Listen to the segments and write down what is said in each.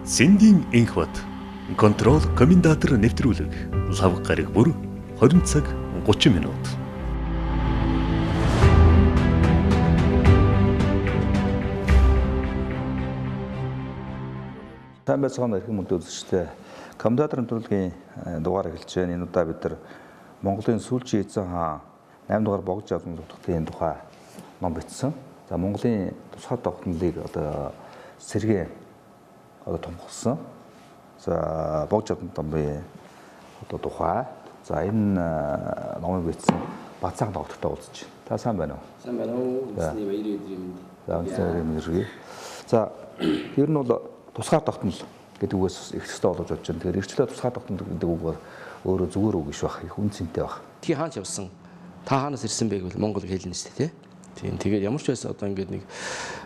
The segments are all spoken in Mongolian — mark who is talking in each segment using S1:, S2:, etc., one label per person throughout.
S1: Ц.Энхбат контрол комментатор нэвтрүүлэг лав гараг бүр 20 цаг 30 минут.
S2: Сайн байцгаана эрхэм үзэгчдээ. Комментаторын төлөвлөгийн дугаар эхэлж байна. Энэ удаа бид нар Монголын сүүлчийн эзэн хаан 8 дугаар богж авсан зүтгэлтэн тухай ном бичсэн. За Монголын тусгай тогтнолыг одоо сэргээ томхолсон. За богж авсан номын одоо тухай. За энэ номыг бичсэн О.Батсайхан доктортой уулзч. Та сайн байна уу?
S3: Сайн байна уу? Үндэсний баярын өдрийн мэнд.
S2: За үндэсний баярын. За ер нь бол тусгай тогтнол гэдэг үгээс их төстэй болж бодож байна. Тэгэхээр эрхчлээ тусгай тогтнол гэдэг үг бол өөрөө зүгээр үг биш баг. Их үнцэнтэй баг.
S3: Тий хаанч явсан? Та хаанаас ирсэн бэ гэвэл Монгол хэлнэ шүү дээ, тий. Тэгээд ямар ч байсан одоо ингээд нэг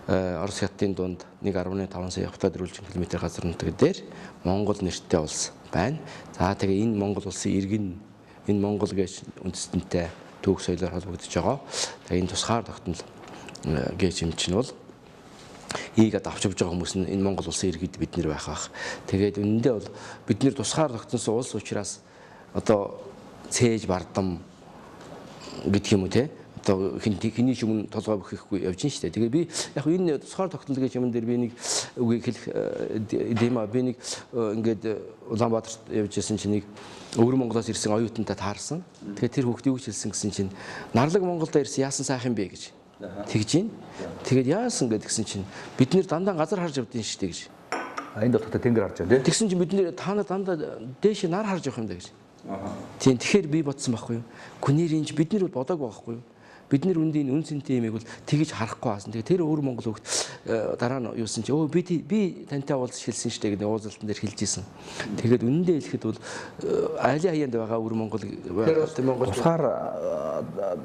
S3: Орос хятадын дунд 1.5 сая хятад дөрвөлжин километр газар нутаг дээр Монгол нэртэй улс байна. За тэгээ энэ Монгол улсын иргэн энэ Монгол гэж үндэстэнтэй түүх соёлоор холбогдож байгаа. Тэгээ энэ тусгаар тогтнол гэж юм чинь бол ийгээд авч явж байгаа хүмүүс нь энэ Монгол улсын иргэд бид нэр байх бах. Тэгээд үнэндээ бол бид нэр тусгаар тогтносон улс учраас одоо цээж бардам гэдэг юм уу те одоо хиний шүмэн толгой бүхэхгүй явж байна шүү дээ. Тэгээд би яг энэ тусгаар тогтнол гэж юм дээр би нэг үгийг хэлэх дэмэ би нэг ингээд Улаанбаатарт явж байсан чинь нэг өвөр Монголоос ирсэн оюутантай таарсан. Тэгээд тэр хүүхдийг юу хэлсэн гэсэн чинь нарлаг Монголдо ирсэн яасан сайхан бэ гэж тэгж юм. Тэгээд яасан гэдгсэн чинь бид нэр дандаа газар харж явдیں۔ Шүү дээ гэж.
S2: Энэ дотор тэнгэр харж байна тийм.
S3: Тэгсэн чинь бид нэр та нар дандаа дээш нар харж явах юм да гэж. Тийм тэгэхээр би бодсон байхгүй юу. Күнэрийнч бид нэр бол бодоагүй байхгүй юу. Бид нэр үндийн үн цэнтэй юмыг бол тэгж харахгүй хаасан. Тэгээ тэр өвөр Монгол хөгт дараа нь юусэн чи өө би тантай уулзч хэлсэн штэ гэдэг уулзалтан дээр хэлж исэн. Тэгээд үнэндээ хэлэхэд бол айлын хаяанд байгаа өвөр Монгол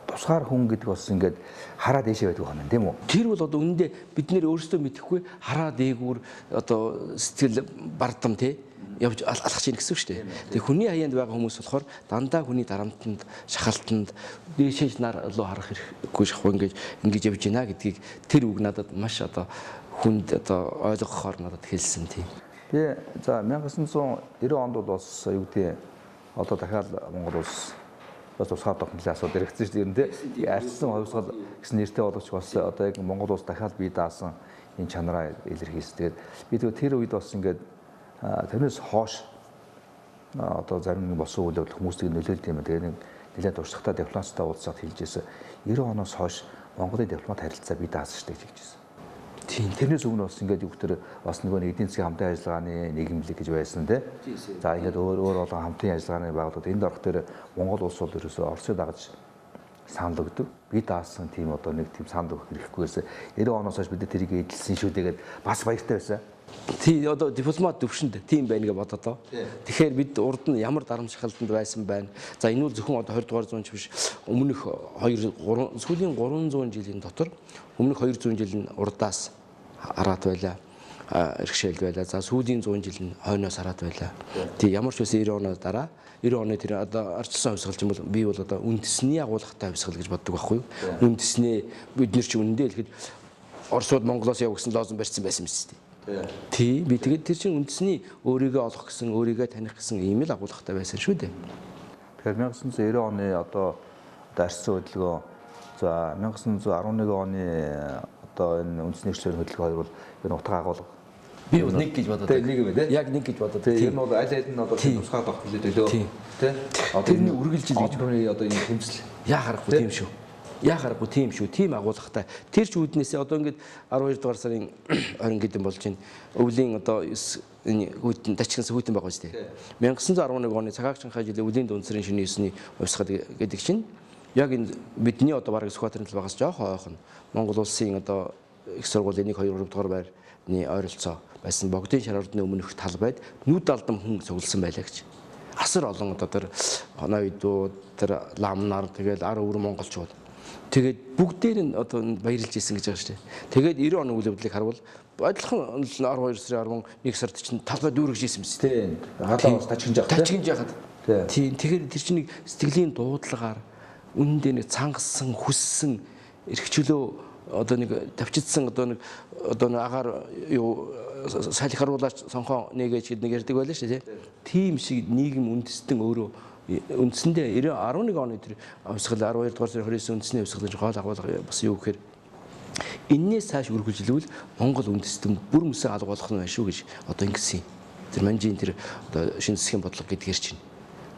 S3: тусгаар хүн гэдэг бас ингээд хараа дээшээ байдаг байна тийм үү? Тэр бол одоо үнэндээ бид нэр өөрсдөө мэдэхгүй хараа дээгүүр одоо сэтгэл бардам тий явж алхаж ийн гэсэн үг шүү дээ. Тэгээ хүний хаяанд байгаа хүмүүс болохоор дандаа хүний дарамтанд, шахалтанд дээшээж нар руу харах хэрэггүй шахав ингэж явж байна гэдгийг тэр үг надад маш одоо хүнд одоо ойлгохоор надад хэлсэн тийм.
S2: Тэгээ за 1990 онд бол бас юу гэдэг одоо дахиад Монгол улс бас тусгай тогтнолын асуудал иргэсэн шүү дээ. Тэгээ арчсан хувьсгал гэсэн нэртэй боловч бас одоо яг Монгол улс дахиад бие даасан энэ чанараа илэрхийлсэн. Тэгээд би тэр үед бас ингээд тэрнээс хоош одоо зарим нэг болсон үйл явдал хүмүүсийг нөлөөлд юм. Тэгээ нэг нэлээд туршлагатай дипломаттай уулзаад хэлж ирсэн. 90 оноос хойш Монголын дипломат харилцаа бий даасан шүү дээ гэж хэлжсэн. Тийм тэрнээс өмнө бас ингээд юу гэдэг бас нөгөө нэг эдийн засгийн хамтын ажиллагааны нийгэмлэг гэж байсан тийм. За ингээд өөр олон хамтын ажиллагааны байгууллагууд энд орох дээр Монгол улс бол ерөөсөө Оросыг дагаж санал өгдөг. Би даасан тийм одоо нэг тийм санал өгөх хэрэггүйсэн. 90 оноос хойш бид тэрийг эдэлсэн шүү дээгээд бас баяртай байсан.
S3: Тий одоо дипломат төвшөнд тийм байна гэж бодоо. Тэгэхээр бид урд нь ямар дарамт шахалтанд байсан байна. За энэ бол зөвхөн одоо 20 дугаар зуун биш өмнөх 2 сүүлийн 300 жилийн дотор өмнөх 200 жилийн урдаас хараад байлаа. Иргэшээлд байлаа. За сүүлийн 100 жил нь хойноос хараад байлаа. Тий ямар ч байсан 90 оноо дараа 90 оны тэр одоо арчилсан хувьсгал юм бол би бол одоо үндэсний агуулгатай хувьсгал гэж боддог байхгүй юу? Үндэсний бид нар чи үнэндээ хэлэхэд Оросууд Монголоос яв гэсэн лозунг барьсан байсан юм шүү дээ. Тий би тэгээд тэр чинь үндэсний өөрийгөө олох гэсэн өөрийгөө таних гэсэн ийм л агуулгатай байсан шүү дээ.
S2: Тэгэхээр 1990 оны одоо арчсан хөдөлгөөн за 1911 оны одоо энэ үндэсний эрхлэл хөдөлгөөн хоёр бол энэ утга агуулга
S3: би бол нэг гэж бодоод
S2: тийм нэг юм байна.
S3: Яг нэг гэж бодоод
S2: тийм. Энэ бол аль аль нь одоо тусгай тогтнол өдөө тийм.
S3: Тэрний үргэлжил гэж
S2: одоо энэ тэмцэл
S3: яа харахгүй тийм шүү. Яа харахгүй тийм шүү. Тийм агуулгатай. Тэр ч үүднээсээ одоо ингээд 12 дугаар сарын 20 гэдэг болж байна. Өвлийн одоо энэ хүйтэн дачгсан хүйтэн байгаа шүү дээ. 1911 оны цагаагчийнхаа жилийн өвлийн дүнсрийн шинэ 9-ний хувьсгал гэдэг чинь яг энэ бидний одоо бараг Сүхбаатарын талбайгаас жоохон ойхон Монгол улсын одоо их сургуулийн 1 2 3 дугаар байрны ойролцоо байсан богдын шар ордны өмнөх талбайд нүд алдам хүн цугласан байлаа гэж. Асар олон одоо тэр ноёдууд тэр ламнаар тэгэл ар өвөр монголчууд тэгээд бүгдээр нь одоо баярлж исэн гэж байгаа шүү дээ. Тэгээд 90 оны үйл явдлыг харвал адилхан 12 сарын 11 сард чинь талбай дүүргэж исэн юм шүү дээ.
S2: Халаавс тажигнж яхад.
S3: Тийм тэгэхээр тэр чинь нэг сэтгэлийн дуудлагаар үнэндээ нэг цангасан хүссэн эрхчлөө одоо нэг тавчидсан одоо нэг агаар юу салхи харуулаач сонхон нэгэж нэг ярьдаг байлаа шүү дээ. Тийм шиг нийгэм үндэстэн өөрөө үндсэндээ 11 оны тэр авсгал 12 дугаар сарын 29 үндэсний авсгалын гол агуулга бас юу гэхээр энээс цааш үргэлжлүүлвэл Монгол үндэстэн бүр мөсөө алга болох нь байна шүү гэж одоо ингэсэн. Тэр манжийн тэр одоо шинэ засгийн бодлого гэдгээр чинь.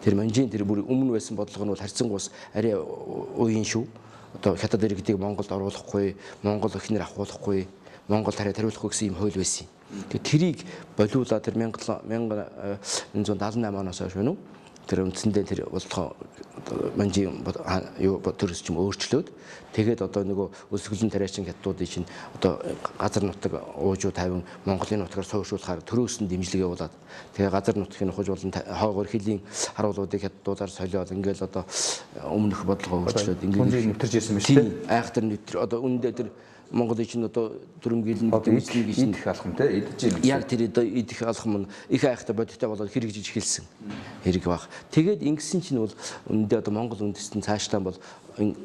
S3: Тэр манжийн тэр бүр өмнө байсан бодлого нь бол харьцангуйс арай уян шүү. Одоо хятад иргэдийг Монголд оруулахгүй, Монгол өхнөр авахуулахгүй, Монгол тариулахгүй гэсэн юм хууль байсан. Тэгээ тэрийг болиулаад тэр 1978 оноос хойш байна уу? Тэр үндсэндээ тэр бодлого манжийн юу төрөс ч юм өөрчлөөд тэгээд одоо нөгөө өсгөлэн тариачин хятадуудын чинь одоо газар нутаг уужуу 50 Монголын нутгаар суугшуулахаар төрөөс нь дэмжлэг явуулаад тэгээд газар нутгийн ухаж болон хойгоор хилийн харуулуудыг хятадуудаар солиод ингээл одоо өмнөх бодлогоо өөрчлөөд ингээд
S2: нэвтэрж ирсэн мэт тийм
S3: айхтар нэвтэр одоо үнэндээ тэр Монголын чинь одоо төрөмгийлэн
S2: идэх алхам те идэж юм.
S3: Яг тэр идэх алхам нь их айхтар бодиттой болоод хэрэгжиж эхэлсэн. Хэрэг баг. Тэгээд ингэсэн чинь бол үнэндээ одоо Монгол үндэстэн цаашлаа бол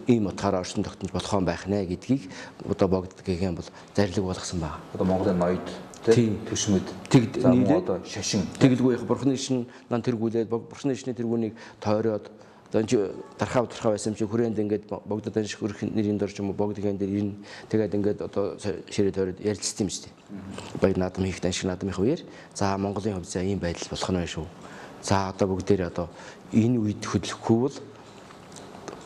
S3: ийм утгаараа орчин тогтнож болох юм байх нэ гэдгийг одоо богддгийн бол зарлиг болгосон байна.
S2: Одоо Монголын ноёд тийм төшмөд
S3: тэгд нийлээд
S2: одоо шашин
S3: тэгэлгүй их бурхны шин нан тэргүүлээд бурхны шний тэргүүнийг тойроод одоо дархаа байсан чи хүрээнд ингээд богдод анш хөрх нэрийн дор ч юм уу богдгийн дээр ирнэ. Тэгээд ингээд одоо ширээ тойроод ярилцсан юм шүү дээ. Баяр наадам хийх анш наадмын үеэр за Монголын хувьд за ийм байдал болох нь шүү. За одоо бүгдээрээ одоо энэ үед хөдлөхгүй бол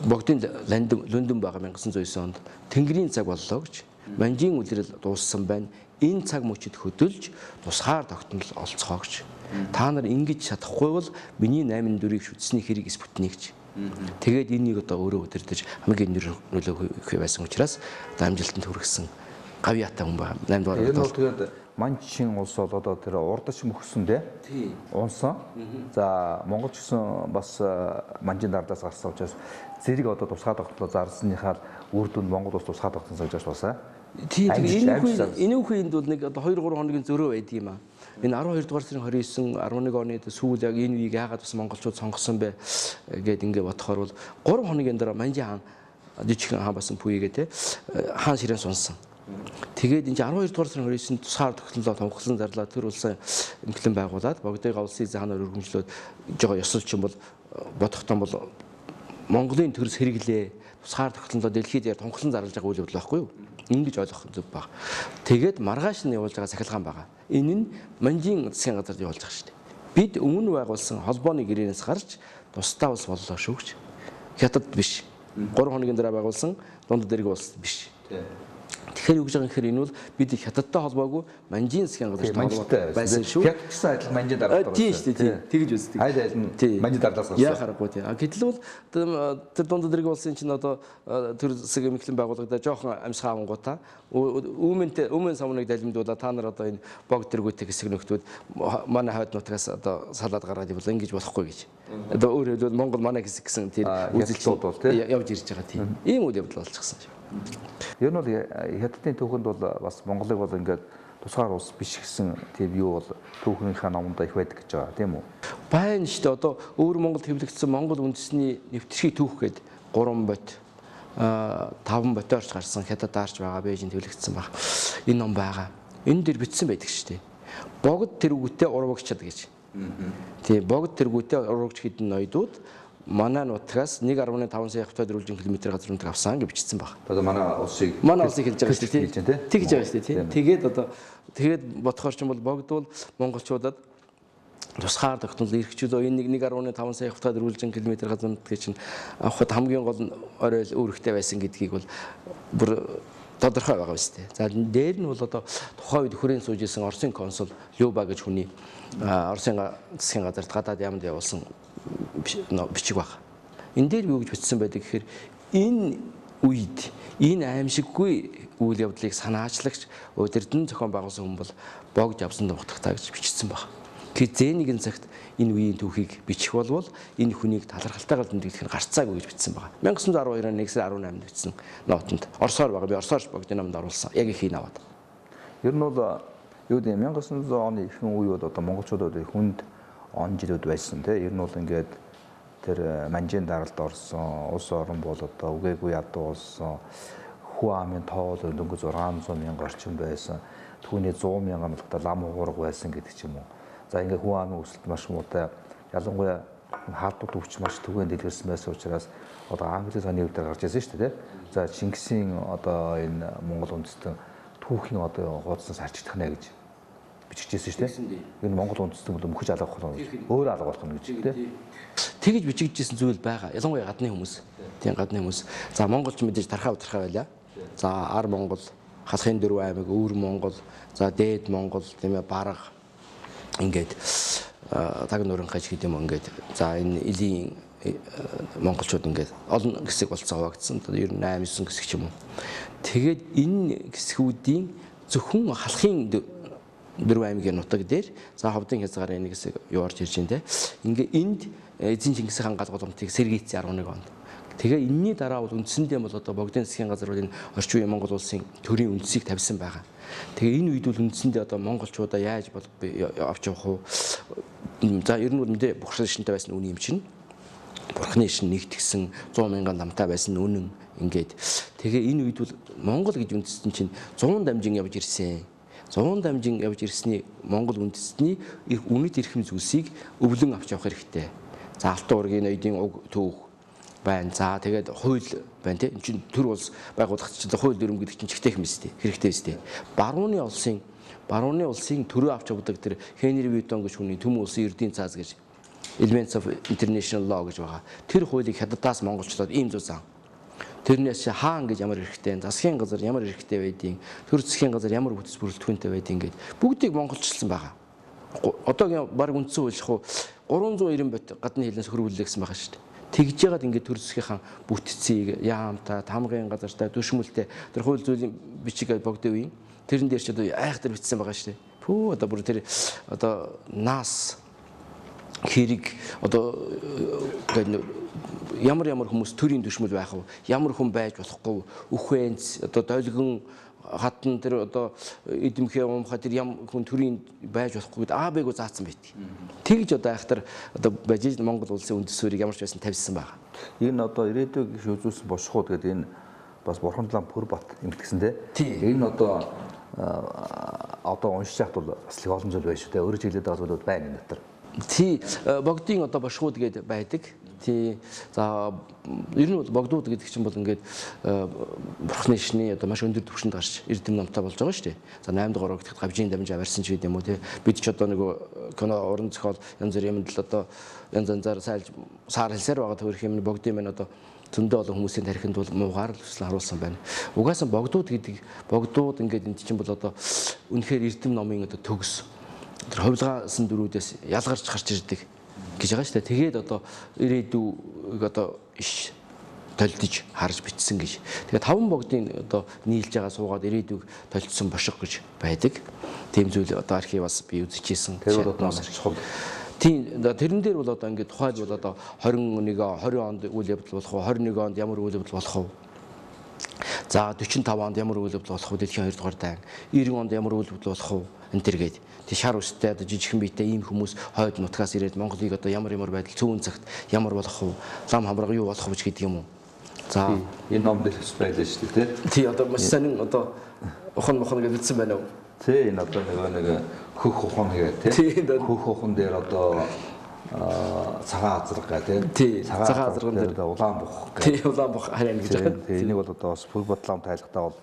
S3: богдын лондон байгаа 1909 онд Тэнгэрийн цаг боллоо гэж манжийн үлрэл дууссан байна. Энэ цаг мөчид хөдөлж тусгаар тогтнол олцгоо гэж. Та нар ингэж чадахгүй бол миний 8 дөрийг шүтсний хэрэг спутник гэж. Тэгээд энийг одоо өөрөө өдөрдөж хамгийн нөлөөлөх байсан учраас одоо амжилтанд хүргэсэн гавьяатай хүн байна. 8 дугаар.
S2: Энэ бол тэгээд манчин улс бол одоо тэр урдч мөхсөн тий. Унсан. За Монгол ч гэсэн бас манжийн дардаас гарсан учраас зэрэг одоо тусгай тогтнолоо зарлсныхаа үр дүнд Монгол улс тусгай тогтсон гэж басаа.
S3: Тийм энэ үеинд бол нэг одоо 2 3 хоногийн зөрөө байд юм аа. Энэ 12 дугаар сарын 29 11 оны сүүл яг энэ үеийг яагаад бас монголчууд сонгосон бэ гэд ингээ бодохоор бол 3 хоногийн дараа манжийн хаан жижигхэн хаан басан пүүгээ те хаан ширээн сунсан. Тэгээд энэ 12 дугаар сарын 29-нд тусгаар тогтнолоо томхлон зарлаа тэр улсын эмхлэн байгуулад богдыг улсын заанаар өргөмжлөөд жоо ёсолч юм бол бодохтон бол Монголын төрс хэрэглээ тусгаар тогтнолоо дэлхийд яар томхлон зарлаж байгаа үйл явдал байхгүй юу? Ингэж ойлгох зөв баг. Тэгээд маргааш нь явуулж байгаа сахилгаан байгаа. Энэ нь манжийн засгийн газарт явуулж байгаа шүү дээ. Бид өмнө байгуулсан холбооны гэрээнээс гарч тусдаа улс боллоо шүү гэж. Хятад биш. 3 хоногийн дараа байгуулсан дунд дэрэг улс биш. Тэгэхээр юу гэж байгаа юм гэхээр энэ бол бид хятадтай холбоогүй манжийн засгийн газарт байсан шүү.
S2: Хятад гэсэн адил манжийн дараалал
S3: тийм шүү дээ. Тэгж үздэг.
S2: Айл айл нь манжийн дараалаас гарсан.
S3: Яа харахгүй тийм. Гэтэл бол тэр дунд дэрэг улсын чинь одоо тэр засаг эмхлэн байгууллагада жоохон амьсгаа авангуудаа өмнө самныг далимдуулаад та нар одоо энэ бог дэргүүтэй хэсэг нөхдүүд манай хойд нутгаас одоо салаад гаргаад ивэл ингэж болохгүй гэж. Одоо өөр хэлбэл Монгол манай хэсэг гэсэн тэр үзэлцүүд бол тийм явж ирж байгаа тийм. Ийм үйл явдал болчихсон шүү.
S2: Ер нь бол хятадын түүхэнд бол бас Монголыг бол ингээд тусгаар улс биш гэсэн тийм юу бол түүхнийхээ номонд их байдаг гэж байгаа тийм үү?
S3: Байна шүү дээ. Одоо өөр Монголд хэвлэгдсэн Монгол үндэсний нэвтрхий түүх гээд 3 бот 5 ботоорч гарсан хятадаарч байгаа Бээжинд хэвлэгдсэн баг. Энэ ном байгаа. Энэ дэр бичсэн байдаг шүү дээ. Богд тэргүүтээ урвагчд гэж. Тийм богд тэргүүтээ урвагч хэдэн ноёдууд манай нутгаас 1.5 сая хавтад км газар нутаг авсан гэж бичсэн баг.
S2: Одоо манай улсыг
S3: хэлж байгаа шүү дээ. Тэгж байгаа шүү дээ. Тэгээд одоо бодохоор ч юм бол богдвол монголчуудад тусгаар тогтнол эрхчлөө энэ 1.5 сая хавтад км газар нутгийг чинь авахд хамгийн гол нь орой өөрхтэй байсан гэдгийг бол бүр тодорхой байгаа биз дээ. За дээр нь бол одоо тухайн үед хүрээнд сууж исэн Оросын консул Люба гэж хүний Оросын засгийн газарт гадаад яамд явуулсан бичиг баг. Энэ дээр юу гэж бичсэн байдаг гэхээр энэ үед энэ аимшиггүй үйл явдлыг санаачлагч удирдан зохион байгуулсан хүн бол богд явсан утгатай гэж бичсэн баг. Тэгэхээр нэгэн цагт энэ үеийн түүхийг бичих болвол энэ хүнийг талархалтайгаар тэмдэглэх нь гарцаагүй гэж бичсэн баг. 1912 оны 1 сарын 18-нд бичсэн нотонд Оросоор байгаа. Би Оросоор богдын номонд оруулсан. Яг их хийн аваад.
S2: Ер нь бол юу гэдэг 1900 оны ихэнх үе бол одоо монголчуудад хүнд он жилүүд байсан тийм. Ер нь бол ингээд тэр манжийн даралд орсон улс орон бол одоо үгээгүй ядуу болсон Хуамын тоол өнгө 600 мянга орчим байсан. Түүний 100 мянган болтой лам хуурга байсан гэдэг ч юм уу. За ингээ Хуамын өсөлт маш муутай. Ялангуяа хаалтууд өвч маш түгээн дэлгэрсэн байсан учраас одоо Англи цааны үеээр гарч ирсэн шүү дээ. За Чингисийн одоо энэ Монгол үндэстэн түүхийн одоо хуудаснаас арчигдах нэ гэж биччихсэн шүү дээ. Энэ Монгол үндэстэн бол мөхөж алгах болно. Өөр алгах болно гэж тий.
S3: Тэгэж бичигдсэн зүйл байгаа. Ялангуяа гадны хүмүүс. Тийм гадны хүмүүс. За монголч мэдээж тархаа утрахаа байлаа. За ар Монгол, халахын 4 аймаг, өвөр Монгол, за дээд Монгол тийм ээ бараг ингээд таг нуран хаж гэдэг юм ингээд. За энэ элийн монголчууд ингээд олон хэсэг болцоо хуваагдсан. Ер нь 8 9 хэсэг ч юм уу. Тэгээд энэ хэсгүүдийн зөвхөн халахын 4 аймгийн нутаг дээр за ховдын хязгаар нэг хэсэг яварч ирж байна те. Ингээ энд эзэн Чингис хаан гал голомтыг сэргийцсэн 11 онд. Тэгээ энэний дараа бол үндсэндээ бол одоо богдын засгийн газар бол энэ орчин үеийн Монгол улсын төрийн үндсийг тавьсан байгаа. Тэгээ энэ үед бол үндсэндээ одоо монголчуудаа яаж авч явах уу? За ер нь бол мэдээ бурхны шинтэй байсан үн юм чинь. Бурхны шин нэгтгсэн 100 мянган намтай байсан үнэн ингээд. Тэгээ энэ үед бол Монгол гэж үндэстэн чинь 100 дамжин явж ирсэн. 100 дамжин явж ирсний Монгол үндэстний үнэт эрхэм зүйлсийг өвлөн авч явах хэрэгтэй. За алтан уургийн ноёдын уг түүх байна. За тэгээд хууль байна тийм. Энд чинь төр улс байгуулах чинь хууль дүрм гэдэг чинь чигтэй хэмэстэй. Хэрэгтэй өстэй. Барууны улсын төрөө авч явдаг тэр Хенри Витон гэж хүний төмөн улсын эрдийн цааз гэж Elements of International Law гэж байгаа. Тэр хуулийг хятадаас монголчлоод ийм зузаан. Тэрнээс хаан гэж ямар хэрэгтэй, засгийн газар ямар хэрэгтэй байдгийг, төр засгийн газар ямар бүтэц бүрэлдэхүүнтэй байдгийг ингээд бүгдийг монголчилсан байгаа. Одоогийн баг үндсэн хууль хуу 390 бот гадны хэлнээс хөрвүүлсэн байгаа шүү дээ. Тэгж яагаад ингээд төр засгийнхаа бүтцийг яамтай, тамгын газартай, дүшмэлтэй тэр хууль зүйлийн бичиг богдөө үе. Тэрэн дээр ч одоо айхтар бичсэн байгаа шүү дээ. Пүү одоо бүр тэр одоо нас хэрэг одоо ямар хүмүүс төрийн дүшмэл байх вэ? Ямар хүн байж болохгүй? Үхэнц одоо долгин хатан тэр одоо эдэмхээ умха тэр хүн төрийн байж болохгүй гэдэг АБ-г заасан байт. Тэгж одоо айхтар одоо бажиж Монгол улсын үндэс суурийг ямар ч байсан тавьсан байгаа.
S2: Энэ одоо ирээдүйг их үзүүлсэн бошхууд гэдэг энэ бас бурхан талан Пүрбат эмтгсэн те. Энэ одоо уншиж яхад бол бас их олон зүйл байна шүү дээ. Өөрөө чиглээд байгаа зүйлүүд байна энэ дотор.
S3: Тий богдын одоо бошхууд гэдэг байдаг. Тий за ер нь бол богдууд гэдэг чинь бол ингээд бурхны шний одоо маш өндөр түвшинд гарч эрдэм номтой болж байгаа шүү дээ. За 8 дугаар өгдөгт гавьжийн дамжаа барьсан ч гэдэм үү тий. Бид ч одоо нөгөө кино уран зохиол янз бүрийн юмд л одоо янзаар саар хэлсээр байгаа төрөх юм богдын маань одоо зөндөө олон хүмүүсийн тархинд бол муугаар л хүсэл харуулсан байна. Угаасаа богдууд ингээд энэ чинь бол одоо үнэхээр эрдэм номын одоо төгс тэр хувилгаасан дөрүүдээс ялгарч гарч ирдэг гэж байгаа шүү дээ. Тэгээд одоо ирээдүйг одоо иш толдож харж бичсэн гэж. Тэгээд 5 богдын одоо нийлж байгаа суугаад ирээдүйг толдсон бошиг гэж байдаг. Тийм зүйл одоо архиваас би үзчихсэн.
S2: Тэр бол одоо чухал.
S3: Тийм тэрэн дээр бол одоо ингээд тухайд бол одоо 20 онд үйл явдал болох уу, 21 онд ямар үйл явдал болох уу. За 45 онд ямар үйл явдал болох уу, дэлхийн 2 дугаар дан 90 онд ямар үйл явдал болох уу энэ төр гээд тий шар үстэй одоо жижигхэн биетэй ийм хүмүүс хойд нутгаас ирээд Монголыг одоо ямар байдал цөөн цагт ямар болох уу, лам хамраг юу болох вэ гэдэг юм уу. За
S2: энэ ном дээр байлаа шүү дээ
S3: тий одоо маш сайн одоо ухан гэж хэлсэн байна уу.
S2: Тий энэ одоо нэг хөх ухан гэдэг тий хөх ухан дээр одоо цагаан азраг гэдэг тий цагаан азрагын дээр улаан бух гэдэг
S3: тий улаан бух харин гэж байгаа.
S2: Тий энийг бол одоо бас Пүрбатлам тайлхтаа бол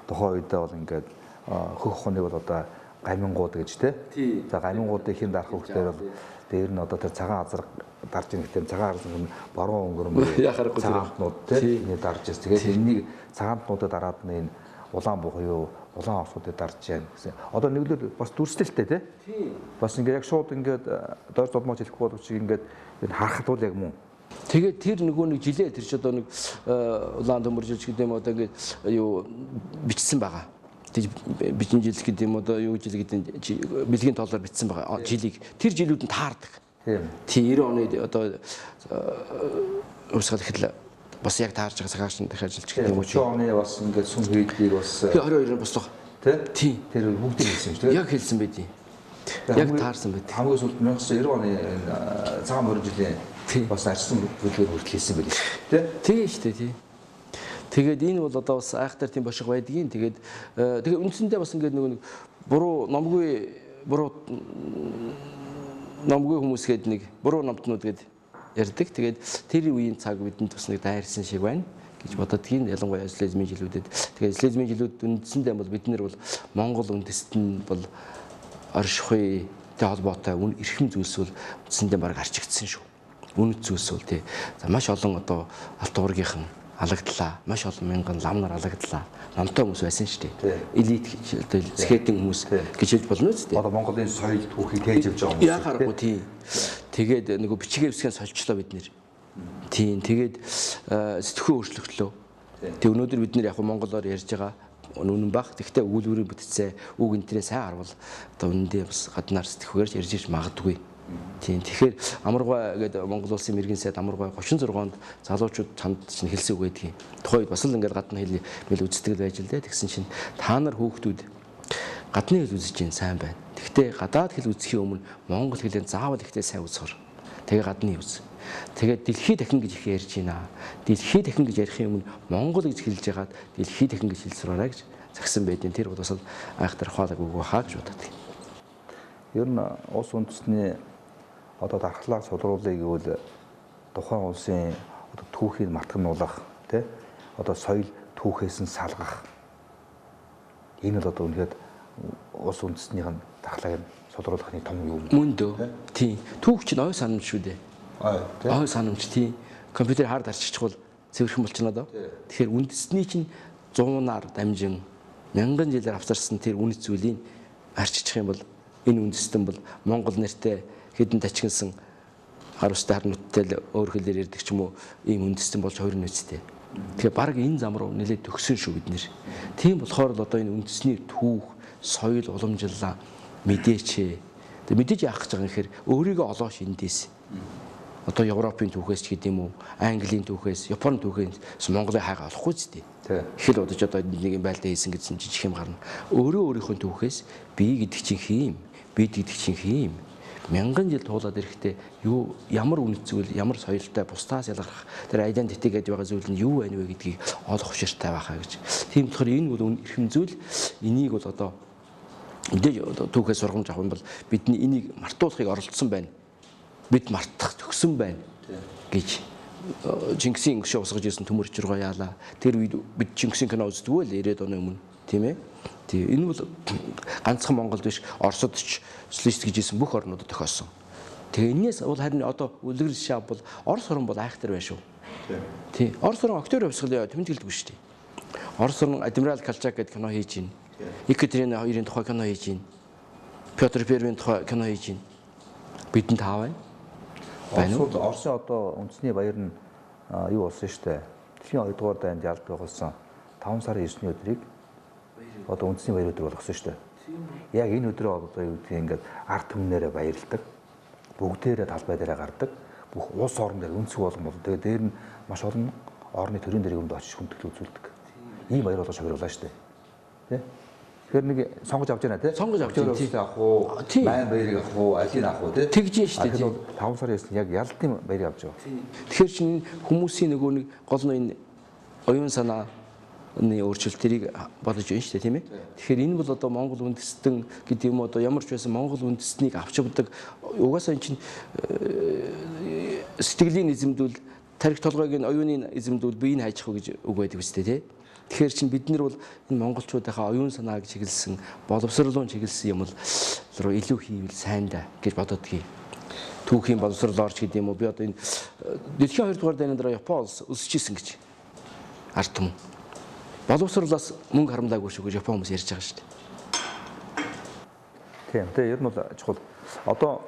S2: тухайн үедээ бол ингээд хөх уханыг бол одоо гамингууд гэж тий. За гамингуудын хин дарах хөлтээр бол дээр нь одоо тэр цагаан азраг дарж ийн гэхтээ цагаан азраг нь баруун өнгөрмөр цагаантнууд тий энийг дарж ирсэн. Тэгээд энэнийг цагаантнуудад дараад нь энэ улаан бух юу улаан орсуудыг дарж яана гэсэн. Одоо нэглэл бас дүрслэлтэй тий. Бас ингээд яг шууд ингээд дойр зодмооч хэлэхгүй боловч ингээд энэ харахад бол яг мөн.
S3: Тэгээд тэр нөгөө нэг жилээ тэр ч одоо нэг улаан төмөржилж гэдэг юм одоо ингээд юу бичсэн байгаа. Бичэн жил гэдэг юм одоо юу жил гэдэг бэлгийн тоолоор бичсэн байгаа жилийг тэр жилүүд нь таардаг. Тийм 90 оны одоо усгал ихэл бас яг таарж байгаа цагаач дахиж ажиллаж гэдэг юм уу.
S2: 30 оны бас ингээд сүм хийдгийг бас
S3: 22-нд бослоо.
S2: Тий. Тэр бүгдийг хэлсэн шүү дээ.
S3: Яг хэлсэн байдیں۔ Яг таарсан байд.
S2: Хамгийн сүүлд 1990 оны цагаан морин жилийн бас арчсан бүлгээр хүртэл хэлсэн байл шүү дээ.
S3: Тийм шүү дээ тий. Тэгээд энэ бол одоо бас айхтар тийм бошиг байдгийн. Тэгээд үндсэндээ бас ингээд нэг буруу номгүй хүмүүс гээд нэг буруу номтнууд гээд ярьдаг. Тэгээд тэр үеийн цаг бидэнд бас нэг дайрсан шиг байна гэж бододгийн. Ялангуяа слезмийн жилүүдэд. Тэгээд слезмийн жилүүд үндсэндээ бол бид нар бол Монгол үндэст нь бол оршихуйтэй холбоотой эрхэм зүйлс бол үндсэндээ баг арчигдсан шүү. Үнэт зүйлс бол тий. За маш олон одоо алт уургийнхан алагдлаа. Маш олон мянган лам нар алагдлаа. Номтой хүмүүс байсан шүү дээ. Элит одоо скейтинг хүмүүс гэж хэлж болно үү дээ.
S2: Одоо Монголын соёл түүхийг тээж явж байгаа хүмүүс.
S3: Яа харахгүй тий. Тэгээд нөгөө бичгээ өсгөн сольчлоо бид нэр. Тийм. Тэгээд сэтгхүү өөрчлөгдлөө. Тэг өнөөдөр бид нэр яг монголоор ярьж байгаа үнэн баг. Тэгвэл өгүүлбэрийн бүтцээ үг энтрээ сайн харвал одоо үнэндээ бас гаднаар сэтгхүүгээр ярьж магадгүй. Тийм. Тэгэхээр амаргай гэдэг Монгол улсын мэрэгэн сайд амаргай 36 онд залуучууд чамд чинь хэлсэн үг байдгийн. Тухайд бас л ингээд гадны хэл мэл үздэг байж л дээ. Тэгсэн чинь та нар хүүхдүүд гадны хэл үзэж чинь сайн байна. Тэгвэл гадаад хэл үзэхийн өмнө монгол хэлээр заавал ихтэй сайн үзхэр. Тэгээ гадны үз. Тэгээд дэлхий дахин гэж их ярьж байна. Дэлхий дахин гэж ярихын өмнө монгол гэж хэлж ягаад дэлхий дахин гэж хэлсрээрэй гэж загсан байдیں۔ Тэр бол бас айхтар хаалаг үгүй хаа гэж боддог.
S2: Ер нь улс үндэстний одоо дархлааг сулруулъя гэвэл тухайн улсын одоо түүхийг мартагнуулах тий одоо соёл түүхээс нь салгах энэ бол одоо үнэхээр улс үндэстнийх нь дархлааг сулруулахны том юм.
S3: Мөн дөө. Тийм. Түүхч нь ой санамж шүү дээ. Ой санамж тийм. Компьютер хард арччихвал цэвэрхэн болчихно доо. Тэгэхээр үндэстний чинь 100-аар дамжин мянган жилээр авчирсан тэр үнэт зүйлийг арччих юм бол энэ үндэстэн бол Монгол нэртэй хэдэн тачигнсан хар устай хар нуттай өөр хэлээр ярьдаг ч юм уу ийм үндэстэн болж хоёр нөөцтэй. Тэгэхээр баг энэ зам руу нэлээд төгсөн шүү бид нэр. Тийм болохоор л одоо энэ үндэсний түүх, соёл уламжлалаа мэдээч. Тэг мэдээж яах гэж байгаа юм гэхээр өөрийгөө олоош эндээс. Одоо Европын түүхээс ч гэдэм үү, Английн түүхээс, Японы түүхээс Монголын хайгаа олохгүй ч дээ. Их л удаж одоо нэг юм байлдаа хийсэн гэсэн жижиг юм гарна. Өөрийнхөө түүхээс би гэдэг чинь хийм, бид гэдэг чинь хийм. Мянган жил туулаад ирэхдээ юу ямар үнэт зүйл, ямар соёлтой бусдаас ялгарх тэр identity гэдэг байгаа зүйл нь юу байна вэ гэдгийг олох учиртай байхаа гэж. Тийм болохоор энэ бол эрхэм зүйл. Энийг бол одоо мэдээж түүхээс сургамж авах юм бол бидний энийг мартуулахыг оролдсон байна. Бид мартах төгсөн байна гэж Чингисийн өшөө усгаж ирсэн төмөр жиргээ яалаа. Тэр үед бид Чингисийн кино үздэг л 90-ад оны өмнө тийм ээ. Тийм энэ бол ганцхан Монголд биш Оросд ч социалист гэжсэн бүх орнуудад тохиосон. Тэгээ энэс бол харин одоо үлгэр жишээ бол Орос орн бол айхтар байна шүү. Тийм. Орос орн актер явсгал тэмдэг хэлдэг шүү дээ. Орос орн Адмирал Колчак гэдэг кино хийж байна. Екатерина хоёрын тухай кино хийж байна. Петр Первийн тухай кино хийж байна. Бидэнд таавай.
S2: Оросын одоо үндэсний баяр нь юу болсон шүү дээ. Дэлхийн 2 дугаар дайнд ялд байгуулсан 5 сарын 9-ний өдрийг одоо үндэсний баяр өдөр болгосон шүү дээ. Яг энэ өдрөө одоо юу гэдгийг ингээд ард түмнээрээ баярладаг. Бүгдээрээ талбай дээрээ гардаг. Бүх улс орн дээр үндэсгүй болгон бол тэгээ дээр нь маш олон орны төрийн дэргэнд очиж хүндэтгэл үзүүлдэг. Ийм баяр болгож шогруулаа шүү дээ. Тэ? Тэгэхээр нэг сонгож авч яана тий.
S3: Сонгож авч яана тий.
S2: Авах уу? Майн баярыг авах уу? Алийг авах уу тий.
S3: Тэгж шүү дээ.
S2: 5 сарын 9-нд яг ялдын баярыг авч байгаа.
S3: Тэгэхээр чинь хүмүүсийн нөгөө нэг гол нь энэ оюун санааны өөрчлөлтийг бодож байна шүү дээ тийм ээ. Тэгэхээр энэ бол одоо Монгол үндэстэн гэдэг юм одоо ямар ч байсан Монгол үндэстнийг авч явдаг. Угаасаа энэ чинь сэтгэлийн эзэмдүүл, тарих толгойг нь оюуны эзэмдүүл биеийг хайчих гэж үг байдаг үстэй тий. Тэгэхээр чинь бид нар бол энэ монголчуудынхаа оюун санааг чиглэсэн, боловсролын чиглэсэн юм л руу илүү хийвэл сайн да гэж бододгийг. Түүхийн боловсролоорч гэдэг юм уу би одоо энэ дэлхийн 2 дугаар дайны дараа Япон улс өсөжсэн гэж ард түмэн. Боловсролоос мөнгө харамлаагүй шүү гэж Япон хүмүүс ярьж байгаа шүү дээ.
S2: Тийм. Тэгээ ер нь бол чухал. Одоо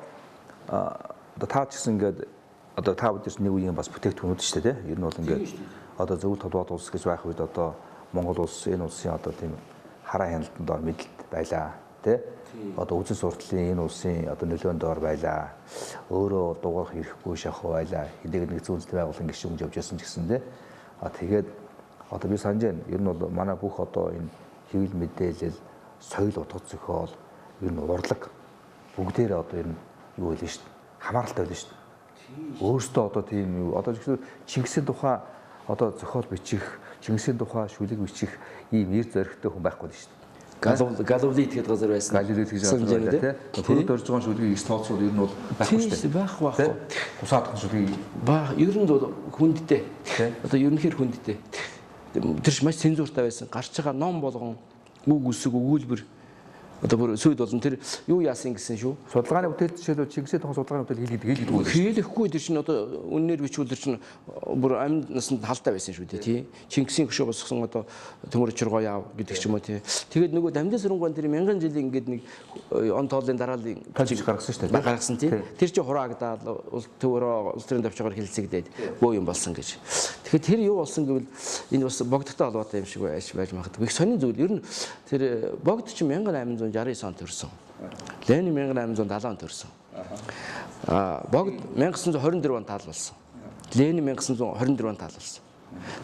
S2: та ч гэсэн ингээд одоо та бүдэрс нэг үеийн бас бүтээгдэхүүнүүд шүү дээ. Ер нь бол ингээд одоо зөвлөлт толгойд улс гэж байх үед одоо Монгол улс энэ улсын одоо тийм хараа хяналтанд ор мэдлэлт байлаа тий. Одоо үзэн сурталын энэ улсын одоо нөлөөнд ор байлаа. Өөрөө дуурах ирэхгүй шахуу байлаа. Хэдийгээр нэг зүүнстэй байгууллага гişүнж явж байсан ч гэсэн тий. Тэгээд одоо би санаж байна. Ер нь бол манай бүх одоо энэ хэвлэл мэдээлэл, соёл утга зохиол, ер нь урлаг бүгдээрээ одоо ер нь юу байлаа шүү дээ. Хамааралтай байлаа шүү дээ. Өөртөө одоо тийм юу одоо Чингисийн тухай одоо зохиол бичих Чингисийн тухай шүлэг бичих ийм эр зоригтой хүн байхгүй шүү дээ.
S3: Галуулит гэдэг газар байсан.
S2: Галуулит гэж байна тийм. Төрөд орж байгаа шүлгийг их тооцоод ер нь бол байхгүй шүү дээ.
S3: Байхгүй.
S2: Тусаадах шүлгийг
S3: ер нь бол хүндтэй. Одоо ерөнхийд хүндтэй. Тэр ч маш цензуртай байсан. Гарч байгаа ном болгон үг үсэг өгүүлбэр одоо бүр сүйд болон тэр юу яасан гэсэн шүү.
S2: Судалгааны бүтээлч жишээлбэл Чингисийн тухайн судалгааны бүтээл хийлгэдэг үү?
S3: Хийлэхгүй тэр чинь одоо үнээр бичвэл тэр чинь бүр амьд насанд халтай байсан шүү дээ тий. Чингисийн хөшөө босгосон одоо төмөр чургоо яав гэдэг ч юм уу тий. Тэгээд нөгөө Дамжин сүрэнгаан тэр мянган жилийн ингээд нэг он тоолын дараалын
S2: тажиг гаргасан шүү дээ.
S3: Гаргасан тий. Тэр чинь хураагдаал төвөрөө улс төрийн давчгаар хэлэлцэгдээд бөө юм болсон гэж. Тэгэхээр тэр юу болсон гэвэл энэ бас богдогтой холбоотой юм шиг байж магадгүй. Их сонин зүйл. Ер нь тэр богд чинь 1869 онд төрсөн. Ленин 1870 онд төрсөн. Богд 1924 онд таалбалсан. Ленин 1924 онд таалбалсан.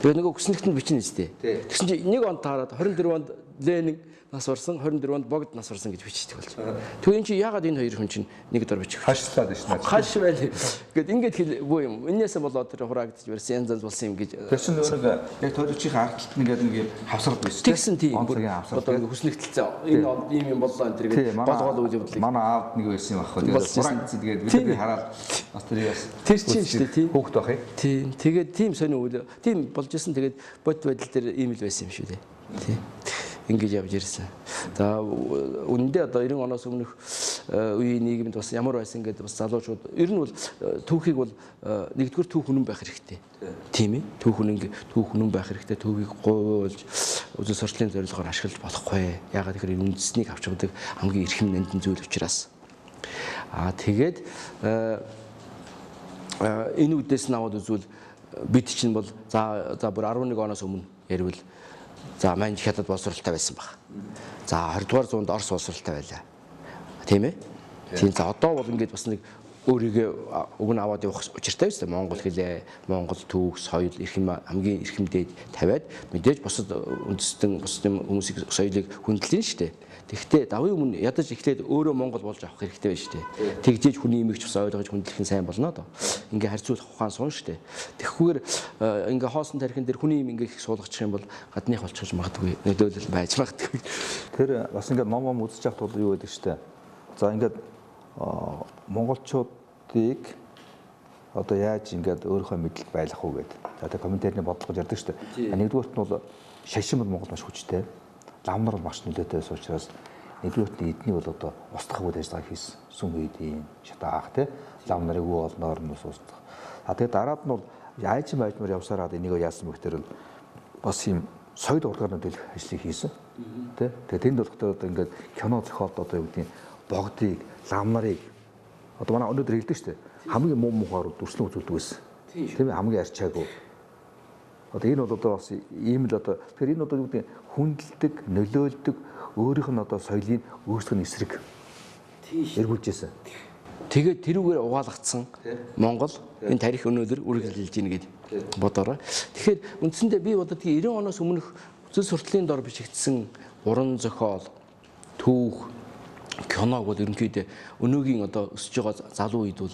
S3: Тэгээ нөгөө хүснэгтэнд бичнэ үстэй. Тэгсэн чинь нэг онд таарад 24 онд Ленин нас барсан, 24 онд богд нас барсан гэж бичдэг болж. Тэгээ эн чинь яагаад энэ хоёр хүн чинь нэг дор бичих?
S2: Хашлаад байна шүү.
S3: Хаш байл. Гэт ингээд хөө юм. Энээсээ болоод тэр хураагдчих версэн янз янз болсон юм гэж.
S2: Тэгсэн нөгөө яг тойрогчийн ардлт нэгээд нэг хавсрал байсан.
S3: Тэгсэн тийм. Одоо хүснэгтэлцээ. Энэ онд ийм юм боллоо энэ тэргээд болгоод үйл явдлыг.
S2: Манай аав нэг байсан юм аахгүй. Тэгээд хураагдсан тэгээд бид хараад бас тэр яас.
S3: Тэр чинь шүү дээ тийм.
S2: Хөөхт байх юм.
S3: Тийм. Тэгээд тийм сонио үйл. Тийм болж исэн тэгээд бод байдал дээр ийм л байсан юм шүү дээ. Тийм. Ингэж явж ирсэн. За үнэндээ одоо 90 оноос өмнөх үеийн нийгэмд бас ямар байсан гэдэг бас залуучууд ер нь бол түүхийг бол нэгдүгээр түүх үнэн байх хэрэгтэй. Тийм ээ. Түүх үнэн байх хэрэгтэй. Түүхийг гуйлж үзэл сурталчилгын зорилгоор ашиглаж болохгүй. Яагаад гэхээр үндэснийг авч явдаг хамгийн эрхэм нандин зүйл учраас. Тэгээд энэ үдээс нь аваад үзвэл бид чинь бол за бүр 11 оноос өмнө ярил за маань хятад боловсралтай байсан баг. За 20 дугаар зуунд Орос боловсралтай байлаа. Тийм ээ? Тийм за одоо бол ингэж бас нэг өөрийгөө уг нь аваад явах учиртай байсан. Монгол хэлээ, Монгол түүх, соёл, эрхэм хамгийн эрхэмдээд тавиад мэдээж бусад үндэстэн хүмүүсийн соёлыг хүндлэн шүү дээ. Тэгэхдээ давын өмнө ядаж эхлээд өөрөө Монгол болж авах хэрэгтэй байна шүү дээ. Тэгжээж хүний имигч бас ойлгож хүндлэх нь сайн болно доо. Ингээ харьцуулах ухаан суун шүү дээ. Тэгэхгүйгээр ингээ хоосон тархин дээр хүний им ингээ их суулгачих юм бол гадных болчихж магадгүй нөлөөлөл байж магадгүй.
S2: Тэр бас ингээ ном үзэж явахд бол юу гэдэг шүү дээ. За ингээд монголчуудыг одоо яаж ингээд өөрийнхөө мэдлэг байлгах уу гэдэг. За тэр комментарийн бодлого ярьдаг шүү дээ. Нэгдүгээрт нь бол шашин бол Монгол маш хүчтэй. Лам нар маш нөлөөтэй байсан учраас нэгдүгээрт нь эдний бол одоо устгах үйл ажиллагаа хийсэн. Сүм үйдийн шатаах тий лам нарыг юу олноор нь устгах. Тэгээд дараад нь бол яаж байжмаар явсараад энийг яасан бэ гэхээр бас юм соёл урлагаар нөлөөлөх ажлыг хийсэн. Тий тэгээд тэнд болохоор одоо ингээд кино зохиолд одоо юу гэдэг богдыг, лам нарыг одоо манай өнөөдөр хэлдэг шүү дээ. Хамгийн муу мухаар дүрслэн үзүүлдэг байсан. Тийм ээ хамгийн арчаагүй. Одоо энэ бол одоо бас ийм л одоо тэгэхээр энэ одоо юу гэдэг хүндэлдэг, нөлөөлдөг өөрийнх нь одоо соёлын өөрсдөх нь эсрэг эргүүлж ирсэн.
S3: Тэгээд тэрүүгээр угаалгацсан Монгол энэ тарих өнөөдөр үргэлжилж байна гэж бодорой. Тэгэхээр үндсэндээ би бодод 90 оноос өмнөх үзэл сурталын дор бичигдсэн уран зохиол, түүх, киног бол ерөнхийдөө өнөөгийн одоо өсөж байгаа залуу үед бол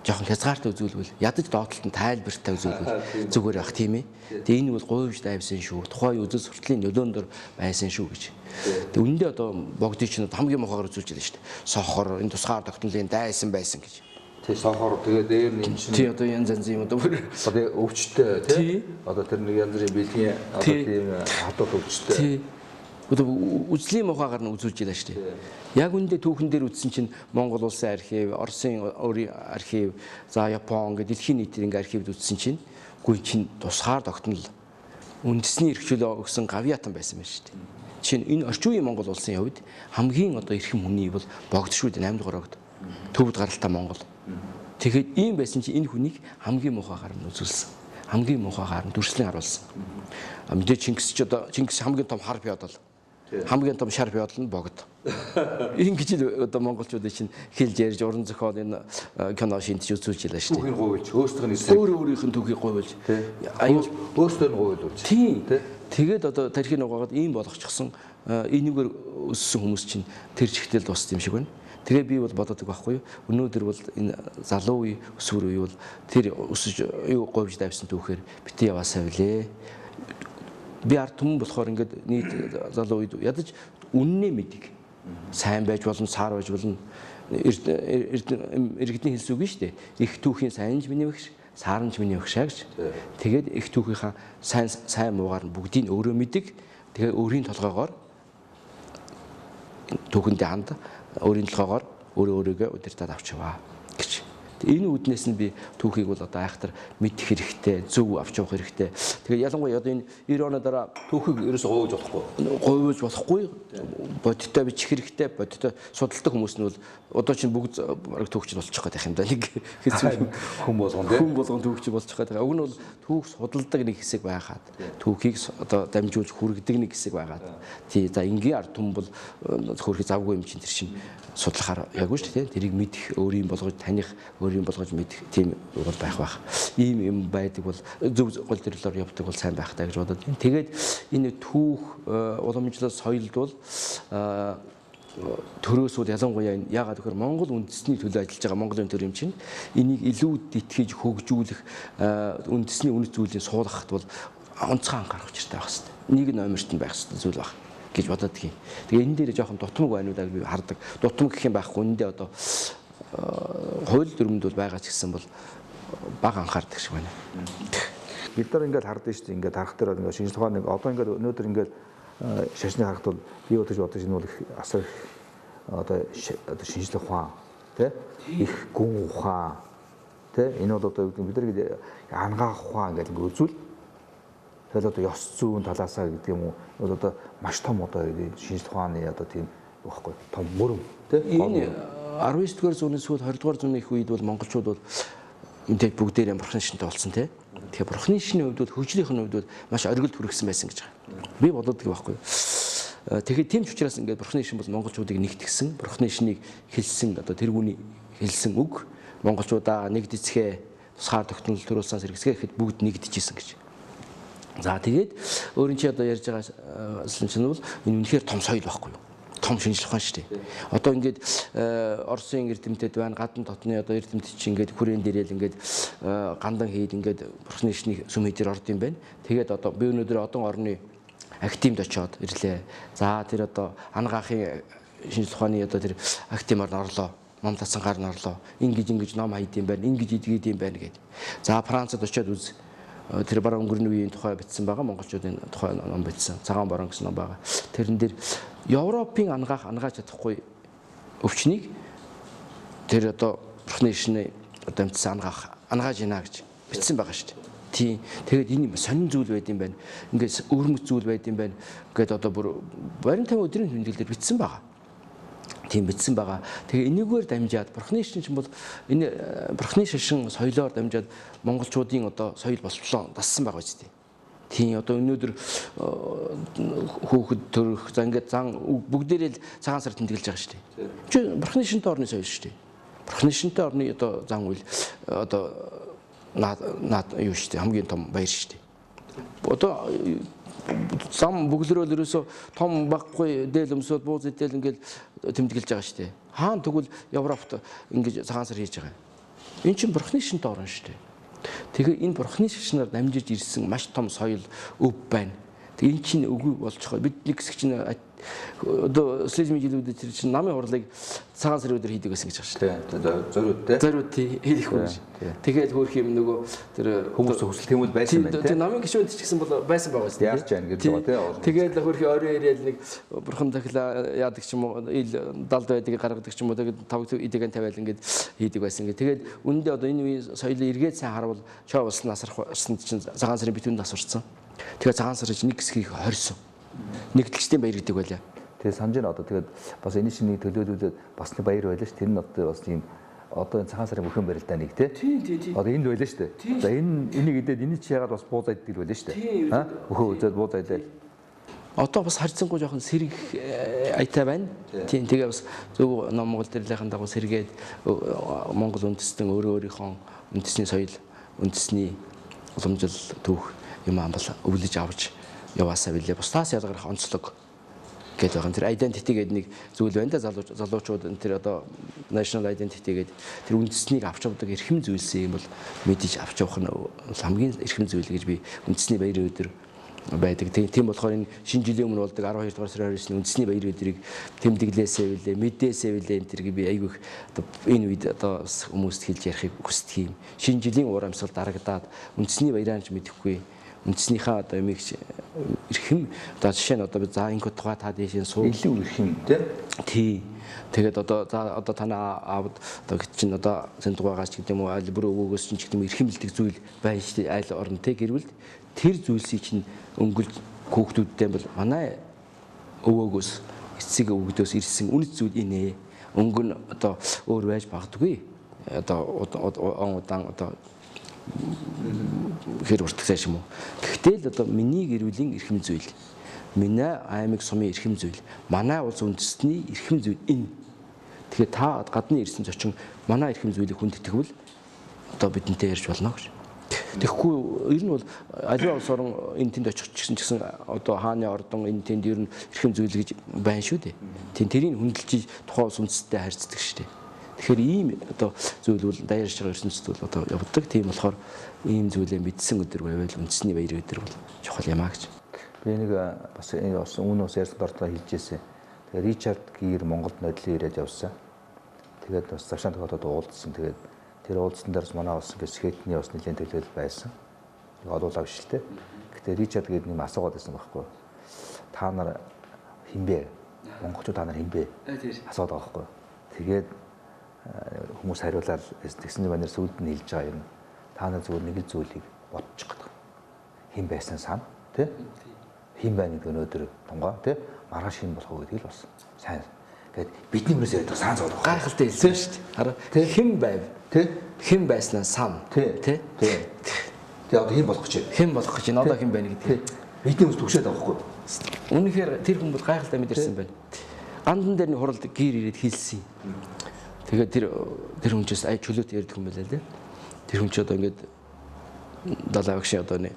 S3: жоохон хязгаартай үзүүлбэл ядаж доотлолт нь тайлбартай үзүүлбэл зүгээр байх тийм ээ. Тэгээ энэ бол гуйвж дайвсан шүү. Тухайн үзэл сурталын нөлөөнд дор байсан шүү гэж. Тэгээ үүндээ одоо богдыг чинь хамгийн мохоор үзүүлж байгаа шүү дээ. Сохор энэ тусгаар тогтнолын дайсан байсан гэж.
S2: Тий сохор тэгээ дээр нь энэ чинь
S3: тий одоо янз янзын одоо
S2: одоо өвчтэй тий одоо тэр нэг янз бүрийн бэлгийн одоо тийм хатууд өвчтэй.
S3: Тий одоо үзлийн мохоогоор нь үзүүлж байгаа шүү дээ. Яг үндэ түүхэн дээр үзсэн чинь Монгол улсын архив, Оросын өөрийн архив, за Япон гэдэг дэлхийн нийтийн архивд үзсэн чинь гүн чинь тусгаар тогтнол үндэсний эрхчлөө өгсөн гавьяатан байсан байна шүү дээ. Жишээ нь энэ орчин үеийн Монгол улсын хувьд хамгийн одоо эрхэм хүний бол богд шүү дээ 8 дугаар богд. Төвд гаралтай Монгол. Тэгэхээр ийм байсан чинь энэ хүнийг хамгийн муухайгаар нь үзүүлсэн. Хамгийн муухайгаар нь дүрслэн харуулсан. Мэдээ Чингис ч одоо Чингис хамгийн том хар феодал. Хамгийн том шар феодал нь богд. Ингэж л одоо монголчууд чинь хэлж ярьж уран зохиол энэ кино шинтж үзүүлж байлаа шүү дээ.
S2: Түүхийг гуйлж өөрсдөө нь
S3: өөрийнх нь түүхийг гуйлж
S2: аюул өөрсдөө нь гуйлуулж.
S3: Тийм. Тэгээд одоо тарихын угаагаад ийм болгочихсон энэгээр өссөн хүмүүс чинь тэр чигтэл тусд юм шиг байна. Тэгээ би бол бододог байхгүй юу. Өнөөдөр бол энэ залуу үе өсвөр үе бол тэр өсөж юу говьж давсан түүхээр битээ яваасаа билээ. Би ард түмэн болохоор ингээд нийт залуу үед ядаж үннээ мэддэг. Сайн байж болно, саар байж болно. Иргэдний хэлс үг нь шүү дээ. Их түүхийн сайнж миний багш, сааранч миний багш гэж. Тэгээд их түүхийнхаа сайн муугаар нь бүгдийг өөрөө мэддэг. Тэгээд өөрийн толгоогоор түүхэндээ ханд өөрийн толгоогоор өөрийгөө удирдах авч яваа гэж. Энэ үднээс нь би түүхийг бол одоо айхтар мэдэх хэрэгтэй, зөв авч явах хэрэгтэй. Тэгээд ялангуяа одоо энэ 90 оны дараа түүхийг ерөөсөө говьж болохгүй. Бодиттой бичих хэрэгтэй. Бодиттой судалдаг хүмүүс нь бол одоо чинь бүгд бараг түүхч болчих гээд байх юм да. Нэг хүн болгон түүхч болчих гээд байгаа. Уг нь бол түүх судалдаг нэг хэсэг байгаад түүхийг одоо дамжуулж хүргэдэг нэг хэсэг байгаад. Тий за энгийн ард түмэн бол хөрхи завгүй юм чинь тэр чинь судлахаар яггүй шүү дээ. Тэрийг мэдэх, өөрийн болгож таних, өөрийн болгож мэдэх тийм бол байх. Ийм юм байдаг бол зөв гол төрлөөр явдаг бол сайн байх таа гэж бодод. Тэгээд энэ түүх уламжлал соёлд бол төрөөс бол ялангуяа яагаад гэхээр Монгол үндэсний төлөө ажиллаж байгаа Монголын төр юм чинь энийг илүү итгэж хөгжүүлэх үндэсний үнэт зүйлийг суулгахад бол онцгой анхаарах хэрэгтэй байх хэрэгтэй. Нэг номерт нь байх хэрэгтэй зүйл баг гэж бодод гин. Тэгээ энэ дээр жоохон дутмаг байнуудаа би хардаг. Дутмаг гэх юм байхгүй үндэ одоо хууль дүрмэнд бол байгаа ч гэсэн бол бага анхаардаг шиг байна.
S2: Бид нар ингээд хардсан шүү дээ. Ингээд харах дээр ингээд шинжлэх ухааны одоо ингээд өнөөдөр ингээд шашны харахад бол би бодож энэ бол их асар их одоо шинжлэх ухаан тий их гүн ухаан тий энэ бол одоо бид нар ангаах ухаан гэдэг ингээд үзвэл тэгэл одоо ёс зүйн талаасаа гэдэг юм уу одоо маш том одоо шинжлэх ухааны одоо тийм байхгүй том мөрөм тий
S3: энэ 19-р зууны сүүл 20-р зууны их үед бол монголчууд бол мэдээ бүгдээрээ бурхны шинтэй болсон тий. Тэгэхээр бурхны шинийн хувьд бол хөгжлийнхэн хувьд бол маш оргилд хүргэсэн байсан гэж байгаа. Би боддог байхгүй. Тэгэхээр тийм ч учраас ингээд бурхны шин бол монголчуудыг нэгтгсэн, бурхны шинийг хэлсэн одоо тэргүүний хэлсэн үг монголчуудаа нэгдэцгээ тусгаар тогтнол төрүүлсэн сэргэсгээ гэхэд бүгд нэгдэжсэн гэж. За тэгээд өөрийн чи одоо ярьж байгаа чинь бол энэ үнэхээр том соёл байхгүй юу? Том шинжлэх ухаан шүү дээ. Одоо ингээд Оросын эрдэмтэд байна, гадна дотны одоо эрдэмтэд чинь ингээд хүрээн дээрэл ингээд гандан хийд ингээд бурхны шнийг сүм хийдэр орд юм байна. Тэгээд одоо би өнөөдөр одон орны актимд очиод ирлээ. За тэр одоо ангаахын шинжлэх ухааны одоо тэр актимаар орлоо. Ном тасангаар нь орлоо. Ингэж ном хайд юм байна. Ингэж идэгэд юм байна гэдэг. За Францад очиод үз. Тэр баруун өнгөрний үеийн тухай бичсэн байгаа. Монголчуудын тухай ном бичсэн. Цагаан борон гэсэн ном байгаа. Тэрэн дээр Европын ангааж чадахгүй өвчнийг тэр одоо бурхны шинэ одоо амтсан ангааж ийна гэж бичсэн байгаа шүү дээ. Тийм. Тэгээд энэ сонин зүйл байд юм байна. Ингээд өөрмөц зүйл байд юм байна. Ингээд одоо бүр 25 өдрийн тэмдэглэлээр бичсэн байгаа. Тийм бичсэн байгаа. Тэгээ энийгээр дамжаад бурхны шин бол энэ бурхны шашин соёлоор дамжаад монголчуудын одоо соёл боловслоо дассан байгаа үстэй. Тийм одоо өнөөдөр хүүхэд төрөх за ингээд зан бүгдээрээ л цагаан сар тэмдэглэж байгаа шүү дээ. Чи бурхны шинтэй орны соёл шүү дээ. Бурхны шинтэй орны одоо зан үйл одоо наад юу шүү дээ хамгийн том баяр шүү дээ. Одоо зам бүглэрэл ерөөсө том баггүй дээл өмсөд бууз идэл ингээд тэмдэглэж байгаа шүү дээ. Хаан тэгвэл Европт ингээд цагаан сар хийж байгаа. Энэ чинь бурхны шинтэй орн шүү дээ. Тэгэхээр энэ бурхны шашнаар дамжиж ирсэн маш том соёл өв байна. Тэгээ энэ чинь үгүй болж байгаа. Бид нэг хэсэг чинь одоо слизмийн жилүүд тэр чинь намын хурлыг цагаан сарын өдөр хийдэг байсан гэж байна шүү дээ. Зориуд те. Зориуд хийх хүн. Тэгээд хөөх юм нөгөө тэр
S2: хүмүүс хүсэл тэмүүл байсан байх те.
S3: Тэр намын гишүүнд ч гэсэн бол байсан байгаа шүү дээ.
S2: Яарч байна гэж байгаа те.
S3: Тэгээд хөөх орой ирээл нэг бурхан дахила яадаг ч юм уу ил далд байдгийг гаргадаг ч юм уу тэгээд тав идээгэн тавиал ингээд хийдэг байсан гэ. Тэгээд үүндээ одоо энэ үеийн соёлыг эргээд сайн харуул чоо болсон асарсан чинь цагаан сарын битүүнд асурсан. Тэгээд цагаан сарын нэг хэсгийг хорьсон. Нэгдэлчдийн баяр гэдэг байлаа.
S2: Тэгээ санаж байна одоо тэгээд бас энэ шинийг төлөөлүүлээд бас нэг баяр байлаа ш. Тэр нь одоо бас тийм одоо энэ цагаан сарын бүхэн барилдаа нэг тий. Одоо энд байлаа ш. За энийг идээд энэ чи ягаад бас бууз айддаг байлаа ш. Аа бүхөө үзээд бууз айдаа.
S3: Одоо бас харьцангуй жоохон сэрэг айтай байна. Тийм тэгээ бас зөв Монгол дэрлэхэн дагуу сэргээд Монгол үндэстэн өөрийнхөө үндэсний соёл, үндэсний уламжлал түүх юм амбал өвлөж авч яваасаа билээ. Бусдаас ялгарх онцлог гэдэг байгаа. Тэр identity гэдэг нэг зүйл байна да залуучууд тэр одоо national identity гэдэг тэр үндэснийг авч явдаг эрхэм зүйлсээ юм бол мэдээж авч явах нь хамгийн эрхэм зүйл гэж би үндэсний баярын өдөр байдаг. Тийм болохоор энэ шинэ жилийн өмнө болдог 12 дугаар сарын 29-ний үндэсний баяр өдрийг тэмдэглээсээ билээ, мэдээсээ билээ энэ төр би айгүйх энэ үед одоо хүмүүст хэлж ярихыг хүсдэг юм. Шинэ жилийн уур амьсгал дарагдаад үндэсний баяраач мэдэхгүй үндэснийхээ одоо юмыг эрхэм одоо жишээ нь одоо би за ингэ тухай та дэшээ суу
S2: илүү эрхэм
S3: тий. Тэгээд одоо танаа аавд одоо чинь одоо зэндугаагаач гэдэг юм уу аль бүр өвөөгөөс чинь гэдэг юм эрхэмлдэг зүйл байна шүү дээ айл орн те гэрвэл тэр зүйлсийг чинь өнгөлж хүүхдүүдтэй бол манай өвөөгөөс эцэг өвгдөөс ирсэн үнэт зүйл инээ өнгө нь одоо өөр байж багдгүй одоо удаан одоо хэр уртгах цааш юм уу. Гэхдээ л одоо миний гэр бүлийн эрхэм зүйл манай аймаг сумын эрхэм зүйл манай улс үндэстний эрхэм зүйл энэ. Тэгэхээр та гадны ирсэн зочин манай эрхэм зүйлийг хүндэтгвэл одоо бидэнтэй ярьж болно гэж. Тэгэхгүй ер нь бол аливаа улс орон энэ тэнд очих гэсэн одоо хааны ордон энэ тэнд ер нь эрхэм зүйл гэж байна шүү дээ. Тэрийг хүндэлж тухайн улс үндэсттэй харьцдаг шүү дээ. Тэгэхээр ийм одоо зүйл бол даяарч байгаа ертөнцид бол одоо явдаг. Тийм болохоор ийм зүйлээ мэдсэн өдөр байвал үндэсний баяр өдөр бол чухал юм а гэж.
S2: Би нэг бас энэ бас өмнөөс ярьсан дортой хэлжээсэн. Тэгээ Ричард Гир Монголд нодлын ирээд явсан. Тэгээд бас завшаан тохиолдод уулзсан. Тэгээд тэр уулзсан дээрс манай улс ингээд скетний бас нэлээд төлөөлөл байсан. Одуулаа биш л те. Гэтэ Ричард Гир нэм асуугаад байсан байхгүй. Та нар хинбэ? Монголчууд та нар хинбэ? Асууад байгаа байхгүй. Тэгээд хүмүүс хариулаад тэгсэн банер сүлд нь хэлж байгаа юм. Та нар зүгээр нэг зүйлийг бодчих гэдэг. Хин байсан сан тий? Хин байна гэдэг өнөөдөр тунгаа тий? Маргааш хин болох уу гэдгийг л бас сайн. Гэт бидний өмнөөс яриад сан зовлох.
S3: Гайхалтай хэлсэн шүү дээ. Хараа хин байв тий? Хин байснаа сан тий? Тий.
S2: Тэгээ одоо хин болох гэж.
S3: Хин болох гэж одоо хин байна гэдэг.
S2: Бидний өмнөөс төгшөөд байгаа байхгүй.
S3: Үнэхээр тэр хүмүүс гайхалтай мэдэрсэн байна. Гандан дээр нь хуралд гэр ирээд хэлсэн. Тэгээд тэр хүнчээс ай чөлөөт ярьдаг юм байлаа лээ. Тэр хүн ч одоо ингээд 70 агш одоо нэг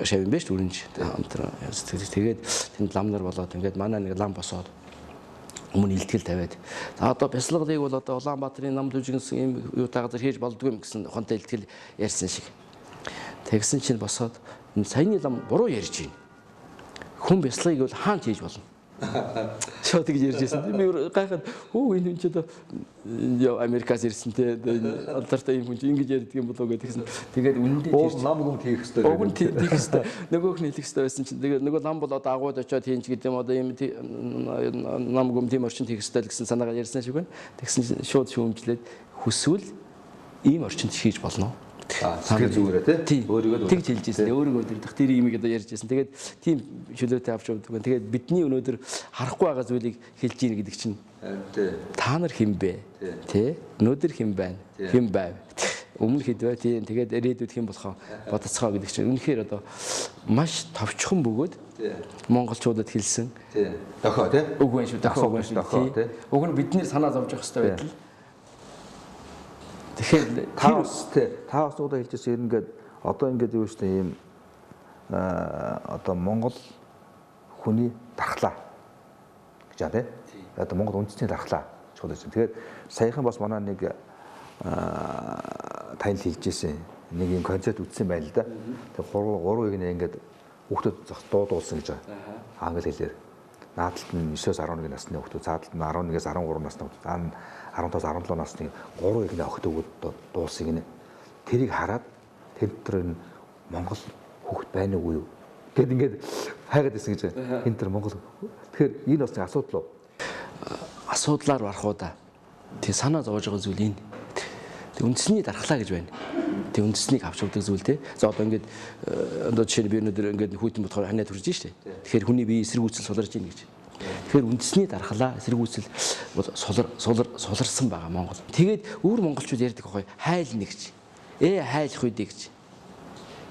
S3: шавин байж түрэнж хамтран тэгээд тэнд лам нар болоод ингээд манай нэг лам босоод өмнө илтгэл тавиад за одоо бясалгалыг бол одоо Улаанбаатарын нам жүжигнсэн юм юутай газар хийж болдгүй юм гэсэн хонтой илтгэл ярьсан шиг. Тэгсэн чинь босоод энэ саяны лам буруу ярьж байна. Хүн бясалгыг бол хаан хийж болно. Шот гэж ярьжсэн. Би гайхаад хөө энэ хүн ч одоо Америкаас ирсэн те алдартай юм хүн чи ингэж ярьдаг юм болоо гэдгийгсэн. Тэгээд үнэндээ тэр
S2: нам гүм хийх хэрэгтэй.
S3: Уг нь хийх хэрэгтэй. Нөгөөх нь хийх хэрэгтэй байсан чинь тэгээд нөгөө нам бол одоо агууд очиод хийнч гэдэг юм одоо юм нам гүм тийм орчинд хийх хэрэгтэй гэсэн санаагаар ярьсан шиг байна. Тэгсэн шууд шүүмжлээд хүсвэл ийм орчинд хийж болно.
S2: Сэтгэл зүгээрээ тий
S3: өөрийгөө тэгж хэлж ирсэн. Өөрийгөө өдөрдөх тэр имийг одоо ярьж ирсэн. Тэгээд тийм чөлөөтэй авч явдаг. Тэгээд бидний өнөөдөр харахгүй байгаа зүйлийг хэлж ийн гэдэг чинь та нар хэн бэ? Тэ? Өнөөдөр хэн байна? Хэн байв? Өмнө хэд бай? Тийм. Тэгээд ирээдүйд хэн болох бодоцгоо гэдэг чинь үнэхээр одоо маш товчхон бөгөөд монголчуудад хэлсэн.
S2: Дохоо тий?
S3: Үгүй шүү. Дохоо тий. Уг нь бидний санаа зовж явах хэрэгтэй байтал. Тэгэхээр
S2: та бас удаа хэлжсэн ингээд одоо ингээд юу штэ ийм одоо Монгол хүний дархлаа гэж аа тий. Одоо Монгол үндэсний дархлаа гэж бодож байна. Тэгээд саяхан бас манай нэг танил хэлжсэн нэг юм концерт үзсэн байл л да. Тэгээд 3 игнэ ингээд хүүхдүүд дуудуулсан гэж байгаа. Англи хэлээр. Наадталд нь 9-11 насны хүүхдүүд, цаадалд нь 11-ээс 13 насны хүүхдүүд, 15-аас 17 насны 3 игнэ охид өгөөд дуулсан гинэ. Тэрийг хараад тэр дотор энэ Монгол хүүхд байна уу юу? Гэт ингээд хайгаад ирсэн гэж байна. Энэ тэр Монгол. Тэгэхээр энэ бас нэг асуудал уу?
S3: Асуудлаар барах уу да. Тэг санаа зовж байгаа зүйл энэ. Тэг үндэсний дархлаа гэж байна. Тэг үндэснийг авч явдаг зүйл те. За одоо ингээд одоо жишээ нь би өнөөдөр ингээд хүйтэн бодохоор ханаад хүрж штэ. Тэгэхээр хүний бие эсэргүүцэл суларж ийн гэж. Тэгэхээр үндэсний дархлаа эсэргүүцэл суларсан байгаа Монгол. Тэгээд өөр монголчууд ярьдаг байхгүй хайл нэгж. Хайлах үедээ гэж.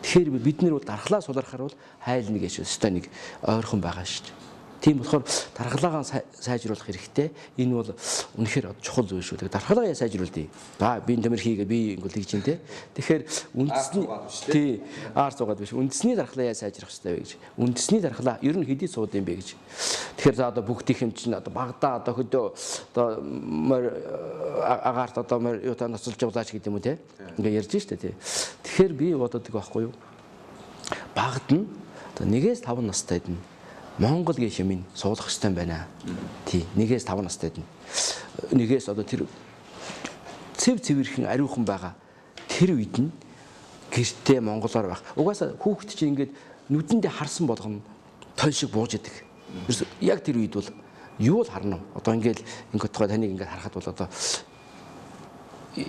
S3: Тэгэхээр бид нэр бол дархлаа сулархаар бол хайл нэг гэж өстой нэг ойрхон байгаа шүү дээ. Тийм болохоор дархлаагаа сайжруулах хэрэгтэй. Энэ бол үнэхээр чухал зүйл шүү. Тэгээд дархлаагаа сайжруулъя. Би тэмэр хийгээ би ингээл тэгж юм те. Тэгэхээр үндэсний тий аар зугаад биш. Үндэсний дархлаа сайжрах хэрэгтэй вэ гэж. Үндэсний дархлаа ер нь хэдий сууд юм бэ гэж. Тэгэхээр за одоо бүгдийнх юм чинь одоо багада одоо хөдөө одоо агаарт одоо юу та ноцолж явлаач гэдэг юм уу те. Ингээ ярьж штэ тий. Тэгэхээр би боддог байхгүй юу? Багад нь Одоо 1-5 настайд нь Монгол гэх юмыг суулгах хэрэгтэй байна. Тий, 1-5 настайд нь. Нэгээс одоо тэр цэвэрхэн ариухан байгаа тэр үед нь гэртээ монголоор байх. Угаасаа хүүхэд чинь ингээд нүдэндээ харсан болгоно той шиг бууж идэг. Яг тэр үед бол юу л харна вэ? Одоо ингээд тохой таныг ингээд харахад бол одоо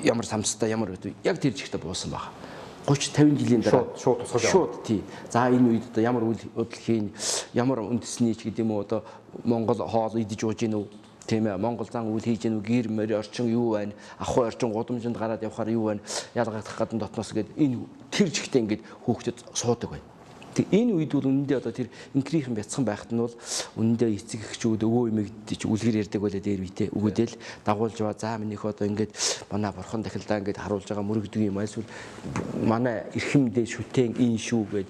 S3: ямар самцтай ямар үед яг тэр жигтэй буусан байгаа. 30-50 жилийн дараа
S2: шууд тусгаж
S3: шууд тий. За энэ үед одоо ямар үйл хөдлөл хийн, ямар үндэсний ч гэдэг юм уу одоо Монгол хоол идэж ууж гин үү? Тийм ээ, Монгол зан үйл хийж гин үү? Гэр мөр орчин юу байна? Ахуй орчин гудамжинд гараад явахаар юу байна? Ялгагдах гадна дотноос гээд энэ тэр жигтэй ингээд хүүхдэд суудаг байна. Тэг энэ үед бол үнэндээ одоо тэр инкрийнхэн бяцхан байхад нь бол үнэндээ эцэг эхчүүд өвөө эмэгдэж үлгэр ярьдаг байлаа дээр үедээ өгөөдөл дагуулж байгаа за минийх одоо ингээд манай бурхан дахилдаа ингээд харуулж байгаа мөрөгдөг юм эсвэл манай эрхэмдээ шүтэн ин шүү гэд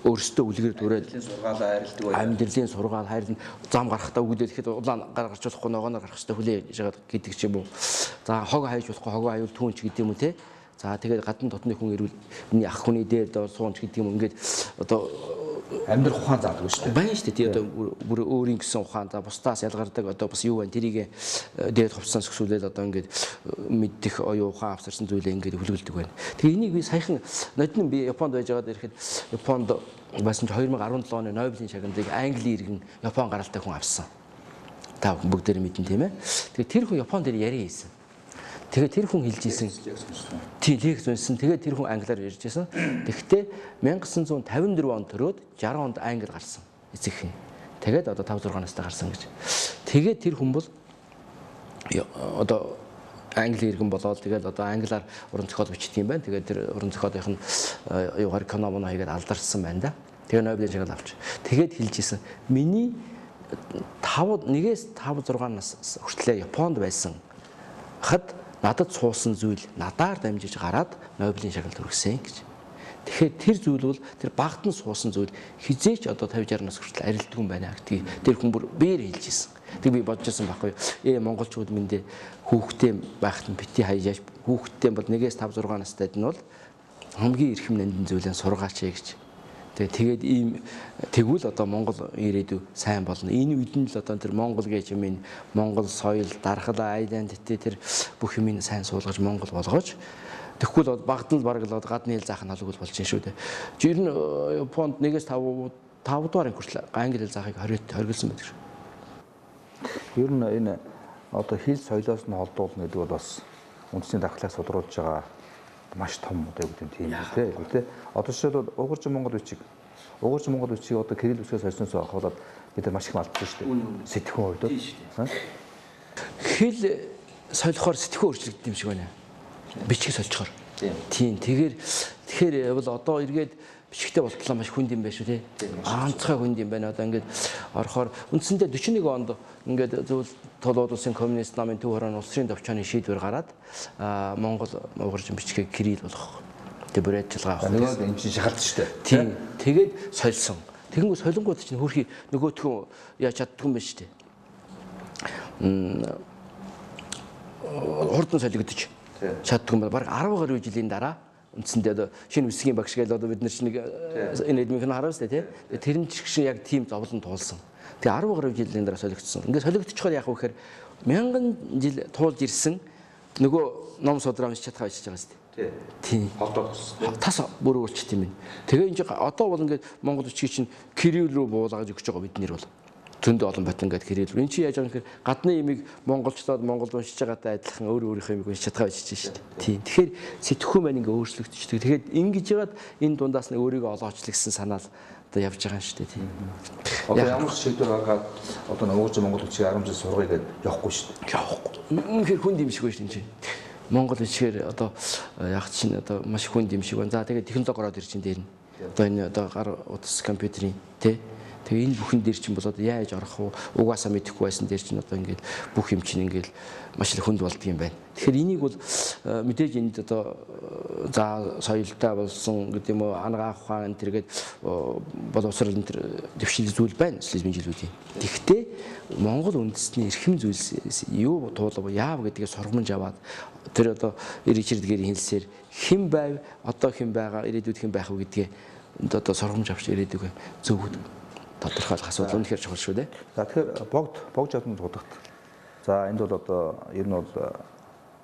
S3: өөрсдөө үлгэр дүрээд
S2: сургаалаа хайрладаг байлаа.
S3: амьдралын сургаал хайрлан зам гарахтаа өгөөдөл ихэд улаан гаргаж болохгүй ногооноор гарах хэрэгтэй хүлээж яагаад гэдэг ч юм уу. За хог хайж болохгүй хогоо аюул түүнч гэдэг юм уу те. За тэгээд гадна дотны хүн ирвэл миний ах хүний дээр суунч гэдэг юм ингээд одоо
S2: амьдрах ухаан заадаг шүү дээ.
S3: Байна шүү дээ. Тэгээ одоо бүр өөрийн гэсэн ухаан за бусдаас ялгардаг одоо бас юу вэ? Тэрийг дээд хувцсан зөвшөөрөл одоо ингээд мэддэх оюун ухаан авчирсан зүйлээ ингээд хөлөвлөдөг байна. Тэгээ энийг би саяхан нодин би Японд байж байгаад ирэхэд Японд бас 2017 оны Нобелийн шагналыг Англи иргэн Япон гаралтай хүн авсан. Та бүгдээр мэдэн тийм ээ. Тэгээ тэр хүн Японд дээр яриа хийсэн. Тэгээд тэр хүн хэлж ийсэн. Тийм лекц уншсан. Тэгээд тэр хүн англиар ярьж байсан. Тэгэхдээ 1954 онд төрөөд 60 онд англи гарсан. Эцэг хин. Тэгээд одоо 5-6 настай гарсан гэж. Тэгээд тэр хүн бол одоо англи иргэн болоод тэгээд одоо англиар уран зохиол бичдэг юм байна. Тэгээд тэр уран зохиолынх нь юугаар экономоно хийгээд алдарсан байна да. Тэгээд Нобелийн шагнал авч. Тэгээд хэлж ийсэн. Миний 1-5 6 нас хүртэл Японд байсан хад надад суусан зүйл надаар дамжиж гараад Нобелийн шагнал хүргэсэн гэж. Тэгэхээр тэр зүйл бол тэр багт нь суусан зүйл хизээч одоо 50-60 нас хүртэл арилддаг юм байна гэдгийг тэр хүн бүр биер хэлж ирсэн. Тэг би бодож байсан байхгүй юу. Монголчууд минь хүүхдээ байхад нь бити хаяаж хүүхдээ бол 1-5-6 настайд нь бол хамгийн эрхэм нандин зүйлээ сургаач гэж. Тэгээд ийм тэгвэл одоо Монгол ирээдүй сайн болно. Энэ үед нь л одоо тэр Монгол гэж юм Монгол соёл, дархал, identity тэр бүх юмыг сайн суулгаж Монгол болгож тэгвэл багт нь бараг л гадны хэл заах нь алгүй болж шүү дээ. Жир нь Японд 1-5 дугаар хүртэл англи хэл заахыг хориглосон байдаг шүү.
S2: Ер нь энэ одоо хэл соёлоос нь холдуулна гэдэг бол бас үндэсний дархлааг судруулж байгаа маш том одоо юу гэдэг юм тийм. Одоо жишээлбэл угаарч Монгол бичиг одоо кирилл үсгээс сольсноос авахад бид маш их алдсан шүү дээ. Сэтгүүн хувьд.
S3: Хэл солихоор сэтгүүн өөрчлөгддөг юм шиг байна. Бичиг сольчхоор. Тийм. Тэгэхээр бол одоо эргээд бичгтэй болтлоо маш хүнд юм байна шүү тий. Ганцхан хүнд юм байна. Одоо ингээд орохоор үндсэндээ 41 онд ингээд зөвл Толгойд улсын коммунист намын төв хорон улсын төвчөөний шийдвэр гараад Монгол угаарч бичгийг кирилл болгох. Тэгээ бүр ажиллагаа авах.
S2: Нөгөө энэ чинь шахалт шүү дээ.
S3: Тийм. Тэгээд сольсон. Тэгэнгүүт солонгууд чинь хөрхи нөгөөтгөн яаж чаддгүй юм байна шүү дээ. Хурдан солигдож чаддгүй юм байна. Бараг 10 гаруй жилийн дараа үндсэндээ одоо шинэ үсгийн багш гээл одоо бид нар чинь энэ эдмийнх нь хараа шүү дээ тий. Тэр нь ч гэсэн яг тийм зовлон туулсан. Тэгээ 10 гаруй жилийн дараа солигдсон. Ингээд солигдчихоор яах вэ гэхээр 1000 жил туулж ирсэн нөгөө ном судраа уншиж чадхаа бичиж байгаа шүү дээ. Тийм.
S2: Холдоод болсон.
S3: Тас бүр өөрчлөлт юм байна. Тэгээ энэ одоо бол ингээд монгол бичгийг чинь кирилл рүү буулгаж өгч байгаа бид нэр бол. Зөндөө олон батан ингээд кирилл рүү. Энд чи яаж байгаа юм гэхээр гадны имийг монголчлоод монгол уншиж байгаатай адилхан өөрийнхөө имийг уншиж чадхаа бичиж шүү дээ. Тийм. Тэгэхээр сэтгхүүн маань ингээд өөрчлөгдчихдөг. Тэгэхээр ингэж яагаад энэ дундаас нь өөрийгөө олоочлаа гэсэн санаал одоо явж байгаа юм шүү дээ. Тийм.
S2: Одоо ямар шийдвэр гаргаад одоо нөгөө монгол бичгийг 10 жил сургая гэдээ явахгүй шүү дээ.
S3: Явахгүй. Үнэхээр хүнд юм шиг байна энэ чинь. Монгол бичгээр одоо яг чинь одоо маш хүнд юм шиг байна. За тэгээд технологи ороод ирж чинь дээр нь. Одоо энэ одоо гар утас компьютерийн тий. Тэгээ энэ бүхэн дээр чинь болоод яаж орох вэ? Угаасаа мэдэхгүй байсан дээр чинь одоо ингээд бүх юм чинь ингээд маш их хүнд болдго юм байна. Тэгэхээр энийг бол мэдээж энд одоо за соёлтой болсон гэдэг юм уу ангаа ухаан тэргээд боловсрол энэ дэвшил зүйл байна социализмын жилүүдийн. Тэгвэл Монгол үндэсний эрхэм зүйлс юу туулав яав гэдгийг сургамж аваад тэр одоо Ричард Гэрийн хэлсээр хэн байв одоо хэн байгаа ирээдүйд хэн байх вэ гэдгээ одоо сургамж авч ирээдүг зөв тодорхойлох асуудал үнэхээр чухал шүү дээ.
S2: За тэгэхээр богж одон дуудагт. За энд бол одоо ер нь бол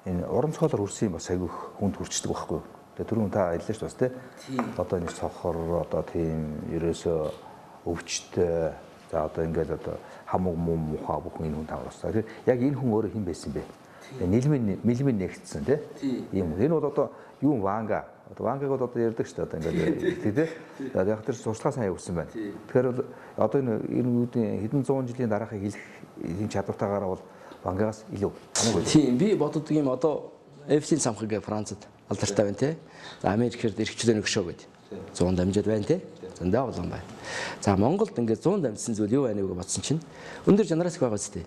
S2: энэ уран зохиолоор хүрсэн бас айгүй хүнд хүрчдэг байхгүй юу? Тэгээ түрүүн та хэллээ шүү дээ. Одоо энэ цохор одоо тийм ерөөсөө өвчтэй за одоо ингээд одоо хамаг мум муха бүхэн энэ хүн таврасаа. Тэгэхээр яг энэ хүн өөрөө хэн байсан бэ? Нийлмийн нэгдсэн тийм юм. Энэ бол одоо юу ванга. Одоо вангаг бол одоо ярьдаг шүү дээ. Одоо ингээд тийм. За яг тэр сурчлага сайн явуулсан байна. Тэгэхээр бол одоо энэ үүдийн хэдэн зуун жилийн дараахыг хэлэх энэ чадвартайгаараа бол вангагаас илүү хамаагүй.
S3: Тийм би боддог юм одоо Эфлийн самхаг гэ Францад алдартай байна те. За Америкт эрхчлэн өгшөө гэдэг. 100 дамжаад байна те. Зөндөө олон байна. За Монголд ингээд 100 дамжсан зүйл юу байна вэ гэж бодсон чинь өндөр жанраас их байгаа зү.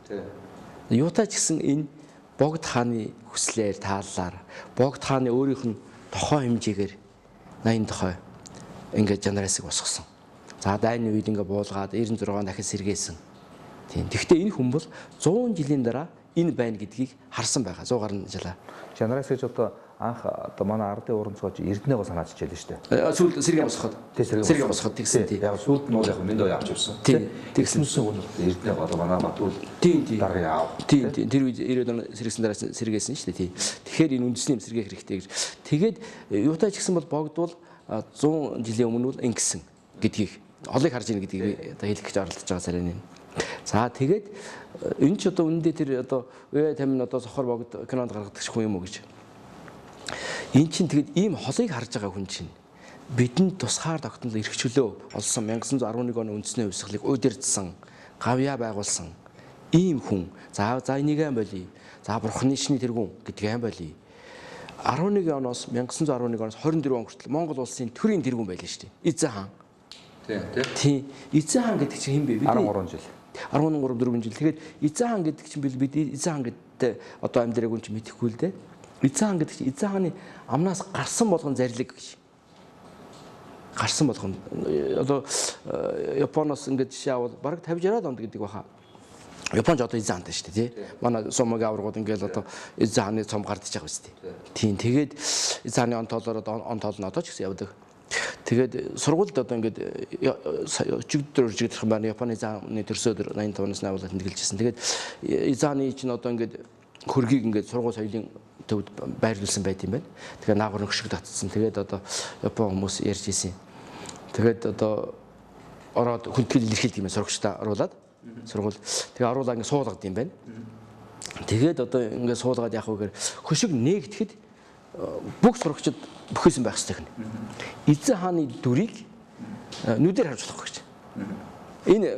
S3: Юутай ч гэсэн энэ богд хааны хүслээр тааллаар богд хааны өөрийнх нь тохоо хэмжээгээр 80 тохой ингээд жанраас их босгосон. За дайны үед ингээд буулгаад 96 дахин сэргээсэн. Тийм. Гэхдээ энэ хүн бол 100 жилийн дараа энэ байна гэдгийг харсан байгаа. 100 гаруй жилаа.
S2: Жанраас гэж одоо анх одоо манай ардын уран зохиолч Эрдэнэго санааж хичээлээ шүү дээ.
S3: Сүүлд сэргээ босгоход. Сэргээ босгоход тэгсэн тийм.
S2: Яг сүүлд нь бол яг мэндөө явж явсан.
S3: Тийм.
S2: Тэгснээс бол Эрдэнэго одоо манай Батүл дарга яав.
S3: Тийм. Тэр үед 90-аад он сэргээсэн дараа сэргээсэн шүү дээ. Тийм. Тэгэхээр энэ үндэсний юм сэргээх хэрэгтэй гэж. Тэгээд юутай ч гэсэн бол богдвол 100 жилийн өмнө бол ингэсэн гэдгийг олыг харж ийн гэдгийг одоо хэлэх гэж оролдож байгаа сарын энэ. За тэгээд энэ ч одоо үнэндээ тэр одоо тамин одоо сохор богд кинонд гаргадаг хүн юм уу гэж. Энэ чинь тэгээд ийм холыг харж байгаа хүн чинь бидэнд тусгаар тогтнол эрхчлөө олсон 1911 оны үндэсний хувьсгалыг удирдсан, гавьяа байгуулсан ийм хүн. За энийг ам болий. За бурхны шний тэргүүн гэдгийг ам болий. 11 оноос 1911 оноос 24 он хүртэл Монгол улсын төрийн тэргүүн байлаа шүү дээ. Эзэн хаан. Тийм. Эзэн хаан гэдэг чинь хэн бэ?
S2: 13 жил.
S3: 13 4 жил. Тэгээд эзэн хаан гэдэг чинь бид эзэн хаан гэдэгт одоо амьдраагүй юм чи мэдэхгүй л дээ. Эзэн хаан гэдэг чинь эзэн хааны амнаас гарсан болгон зарлиг гэж. Гарсан болгон одоо Японоос ингээд жишээ авал бараг 50-60 онд гэдэг баха. Японч одоо эзэн хаантай шүү дээ тий. Манай сумаг аврагууд ингээд одоо эзэн хааны цом гардаж байгаа шүү дээ. Тийм. Тэгээд эзэн хааны он тоолоор он тоол нь одоо ч гэсэн явдаг. Тэгээд сургуульд одоо ингээд өчигдөр үржигдэх юм байна. Японы эзэн төрсөөр 85 оноос навуулаад тэмдэглэжсэн. Тэгээд эзэн хааны чинь одоо ингээд хөргийг ингээд сургууль соёлын төвд байрлуулсан байт юм байна. Тэгэхээр наагур өгшөг татсан. Тэгээд одоо Япон хүмүүс ярьж ийсэн. Тэгээд одоо ороод хүндэтгэл илэрхийлдэг юм сурагчтай оруулаад сургууль. Тэгээ оруулаад ингээд суулгад юм байна. Тэгээд одоо ингээд суулгаад яах вэ гэхээр хөшиг нээгдэхэд бүх сурагчид бүхийсэн байх хэрэгтэй гэнэ. Эзэн хааны дүрийг нүдээр харж болохгүй гэж. Энэ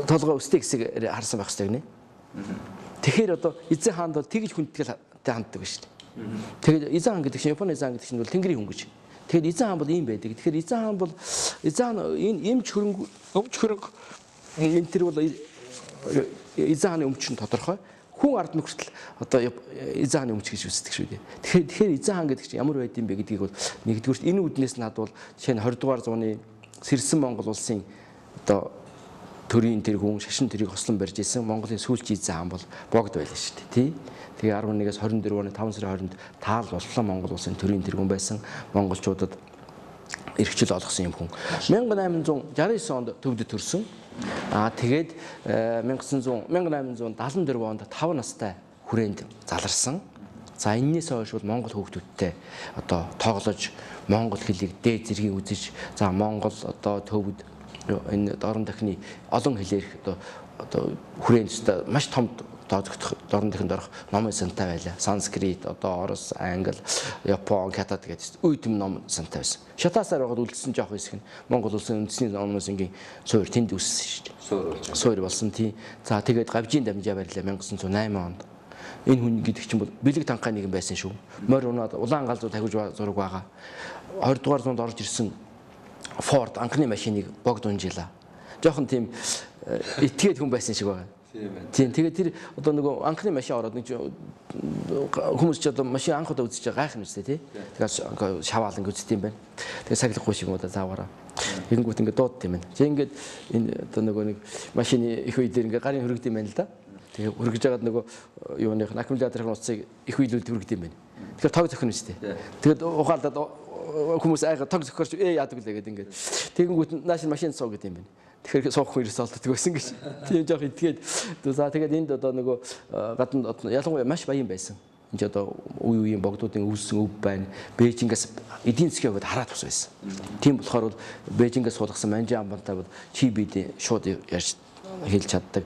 S3: толгой өстэй хэсэг харсан байх хэрэгтэй гэнэ. Тэгэхээр одоо эзэн хаанд бол тэгж хүндэтгэлтэй ханддаг шүү дээ. Тэгээд эзэн хаан гэдэг чинь Японы эзэн хаан гэдэг чинь бол тэнгэрийн хүн гэж. Тэгээд эзэн хаан бол ийм байдаг. Тэгэхээр эзэн хаан бол энэ эмч хөрөнгө энэ тэр бол эзэн хааны өмч нь тодорхой. Хүн ард нөхөртөл одоо эзэн хааны өмч гэж үздэг шүү дээ. Тэгэхээр эзэн хаан гэдэг чинь ямар байд юм бэ гэдгийг бол нэгдүгürt энэ үднээс нь хадвал жишээ нь 20 дугаар зууны сэрсэн Монгол улсын одоо төрийн тэргүүн шашин тэрийг хослон барьж исэн Монголын сүүлчийн эзэн хаан бол богд байлаа шүү дээ тий. Тэгээ 11-ээс 24 оны 5 сарын 20-нд таал боллоо Монгол улсын төрийн тэргүүн байсан монголчуудад эрхчлэл олгосон юм хүн. 1869 онд төвдөд төрсөн. Тэгээд 1874 онд 5 настай хүрээнд заларсан. За энэс хойш бол монгол хүүхдүүдтэй одоо тоглож монгол хэлийг дээд зэргийн үзэж за монгол одоо төвд энэ дорн дахны олон хэлээр одоо хүрээнд маш том тоодогдох дорн дахинд орох номын сантай байлаа. Санскрит, одоо орос, англи, япон, катад гэдэг үйдэм ном сантай байсан. Шатаасаар байгаад үлдсэн жоох хэсэг нь Монгол улсын үндэсний номноос ингийн суур тэнд үссэн шүү дээ. Суур болсон тий. За тэгээд гавьжийн дамжаа барилаа 1908 онд. Энэ хүн гэдэг чинь бол бэлэг танхай нэгэн байсан шүү. Морь унаад улаан галзуу тавьж зураг байгаа. 20 дугаар зуунд орж ирсэн Форд анхны машиныг богд унжилаа. Жохон тийм итгээд хүн байсан шиг байгаа. Тийм. Тэгээд тэр одоо нөгөө анхны машин ороод нэг хүмүүс ч одоо машин анх удаа үзэж байгаа гайхна үстэй тий. Тэгээд шаваал ингэ үзт юм байна. Тэгээд сахилахгүй шиг удаа заавараа. Тэгэнгүүт ингэ дуудт юм байна. Тэг ингээд энэ одоо нөгөө нэг машины их үе дээр ингэ гарын хөргөд юм байна л да. Тэгээд хөргөж байгаад нөгөө юуных аккумуляторын уцыг их үйлүүл хөргөд юм байна. Тэгэхээр тог зохино үстэй. Тэгээд ухаалдаад хүмүүс айгаа тог зөхөрч яадаг лээ гэдэг ингээд. Тэгэнгүүт нааш машин суу гэдэг юм байна. Тэгэхээр суух хүн ерөөсөө олддог байсан гэж. Тийм жоох итгээд. За тэгээд энд одоо нөгөө гадна ялангуяа маш баян байсан. Энд одоо үе үеийн богдуудын өвсөн өв байна. Бээжингээс эдийн засгийн хувьд хараад тус байсан. Тийм болохоор бол Бээжингээс суулгасан манжин амбантай бол чи бид шууд ярьж хэлж чаддаг.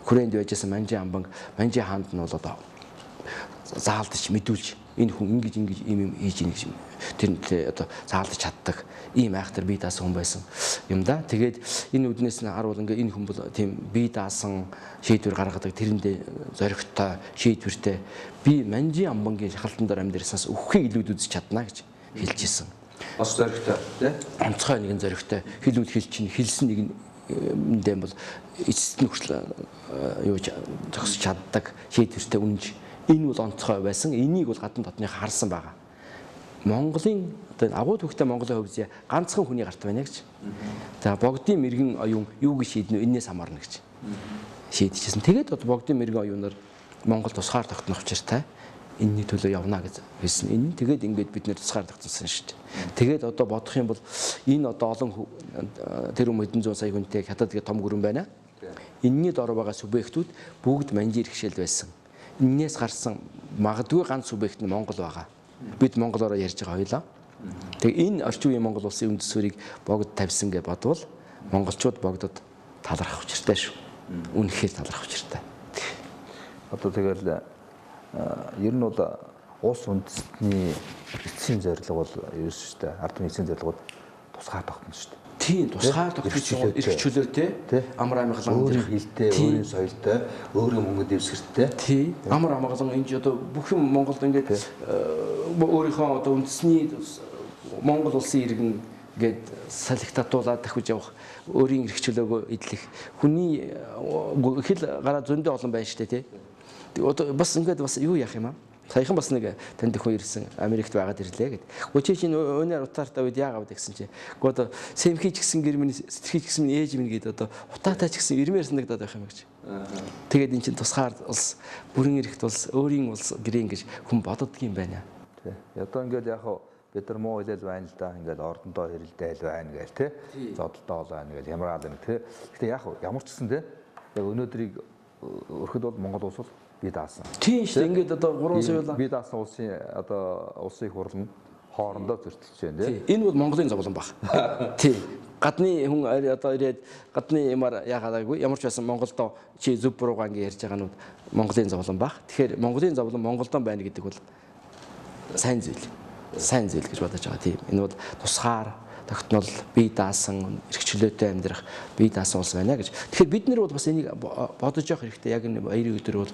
S3: Хүрээнд байжсэн манжин амбанг манжин хаанд нь бол одоо заалдаж мэдүүлж энэ хүн ингэж ийм хийж ийн гэж тэр одоо заалдаж чаддаг ийм айхтар бие даасан хүн байсан юм да. Тэгээд энэ үднээс нь харуул ингээ энэ хүн бол тийм бие даасан шийдвэр гаргадаг тэрэндээ зоригтой шийдвэртэй би манжин амбангийн шахалтан дээр амьдэрсанаас өвхийг илүүд үзэж чадна гэж хэлж исэн.
S2: Бас зоригтой тий.
S3: Онцгой нэгэн зоригтой хэлүүд хэл чинь хэлсэн нэг дэм бол эцэст нь хүртэл юу зогсож чаддаг шийдвэртэй үнж энэ бол онцгой байсан. Энийг бол гадна дотны харсан байгаа. Монголын одоо агуу түүхтэй Монголын хувьд ганцхан хүний гарт байна гэж. За богдын мэрэгэн оюун юу гэж шийднэ энээс хамаарна гэж шийдчихсэн. Тэгээд одоо богдын мэрэгэн оюунаар Монгол тусгаар тогтнох учиртай энэний төлөө явна гэж хэлсэн. Энэ тэгээд ингээд бид нэр тусгаар тогтсон шүү дээ. Тэгээд одоо бодох юм бол энэ одоо олон тэр хэдэн зуун сая хүнтэй хятад гэх том гүрэн байна. Энэний дор байгаа субъектүүд бүгд манжир хшээл байсан. Энээс гарсан магадгүй ганц субъект нь Монгол байгаа. Бид монголоор ярьж байгаа хоёлаа. Тэг энэ орчин үеийн Монгол улсын үндэс суурийг богд тавьсан гэж бодвол монголчууд богдод талархах учиртай шүү. Үнэхээр талархах учиртай.
S2: Одоо тэгэл ер нь бол улс үндэстний эцсийн зорилго бол ерөөс шүү дээ. Ард түмний эцсийн зорилго тусгаар тогтно шүү дээ.
S3: Тийм тусгаар тогтсон эрх чөлөөтэй амар амгалан
S2: өөрийн хэлтэй, өөрийн соёлтой, өөрийн мөнгө дэвсгэртэй.
S3: Тийм амар амгалан энэ одоо бүх юм Монголд ингээд өөрийнхөө одоо үндэсний Монгол улсын иргэн гээд салхитатуулаад давхиж явах өөрийн эрх чөлөөгөө эдлэх хүний хэл гараа зөндөө олон байна шүү дээ тий. Одоо бас ингээд бас юу яах юм аа? Саяхан бас нэг танд хүн ирсэн Америкт байгаад ирлээ гэд. Гочи чинь өнөр утаартай үед яагаад гэсэн чи. Гоо сэмхий ч гэсэн гэр минь сэтэрхий ч гэсэн ээж минь гээд одоо утаатай ч гэсэн ирмээр санагдаад байх юм гэж. Тэгээд эн чинь тусгаар улс бүрэн эрэхт улс өөрийн улс гэрэн гэж хүн боддог юм байна.
S2: Тий. Одоо ингээд яг бид нар муу хэлэл байна л да. Ингээд ордондоо хэрэлдээл байна гээл тий. Зодолдоо байна гээл ямар аа нэг тий. Гэтэ яг ямар ч гэсэн тий. Яг өнөөдрийг өрхөд бол Монгол улс бол бие даасан.
S3: Тийм шүү. Ингээд одоо 3 сая
S2: бие даасан улсын одоо улсын хурл нь хоорондоо зөрчилж байна тийм.
S3: Энэ бол Монголын зовлон баг. Тийм. Гадны хүн одоо ирээд гадны юмар яагаагүй ямар ч байсан Монголдоо чи зөв буруугаа ингэ ярьж байгаа нь Монголын зовлон баг. Тэгэхээр Монголын зовлон Монголдоо байна гэдэг бол сайн зүйл. Сайн зүйл гэж бодож байгаа тийм. Энэ бол тусгаар тогтнол бие даасан эрх чөлөөтэй амьдрах бие даасан улс байна гэж. Тэгэхээр бид нэр бол бас энийг бодож явах хэрэгтэй. Яг энэ баярын өдөр бол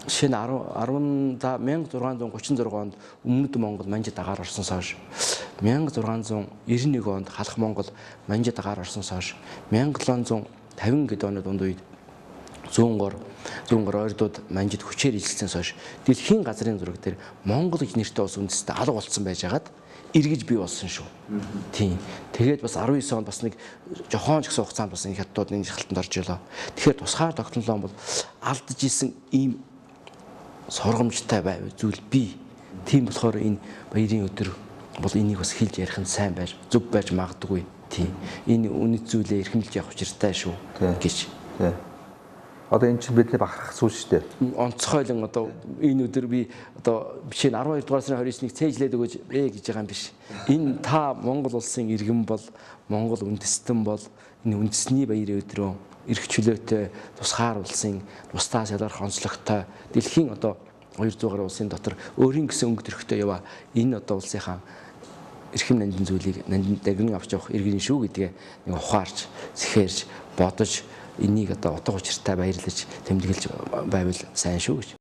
S3: жишээ нь 1636 онд өмнөд Монгол манжид агаар орсноос хойш 1691 онд халах Монгол манжид агаар орсноос хойш 1750 гэдэг оны дунд үед зүүнгор ойрдууд манжид хүчээр ижилснээс хойш дэлхийн газрын зураг дээр Монгол гэж нэртэй улс үндэстэй алга болцсон байжгаад эргэж бий болсон шүү. Тийм. Тэгээд бас 19 онд бас нэг жохон ч гэсэн хугацаанд бас энэ хятадууд энэ шалтгаанд орж илаа. Тэгэхээр тусгаар тогтнолоо бол алдаж исэн ийм сургамжтай зүйл бий. Тийм болохоор энэ баярын өдөр бол энийг бас хэлж ярих нь сайн байж, зөв байж магадгүй. Тийм. Энэ үнэт зүйлээ эрхэмлж явах учиртай шүү гэж.
S2: Тийм. Одоо энэ чинь бидний бахархах зүйл шүү дээ.
S3: Онцгойлон одоо энэ өдөр би одоо жишээ нь 12 дугаар сарын 29-ыг цээжлээд өгөөж гэж байгаа юм биш. Энэ та Монгол улсын иргэн бол Монгол үндэстэн бол энэ үндэсний баярын өдрөө эрх чөлөөтэй тусгаар улсын бусдаас ялгарх онцлогтой дэлхийн одоо 200 гаруй улсын дотор өөрийн гэсэн өнгө төрхтэй яваа энэ одоо улсынхаа эрхэм нандин зүйлийг нандин дагнан авч явах иргэн шүү гэдгээ нэг ухаарч сэхэрж бодож энийг одоо утга учиртай баярлаж тэмдэглэж байвал сайн шүү гэж.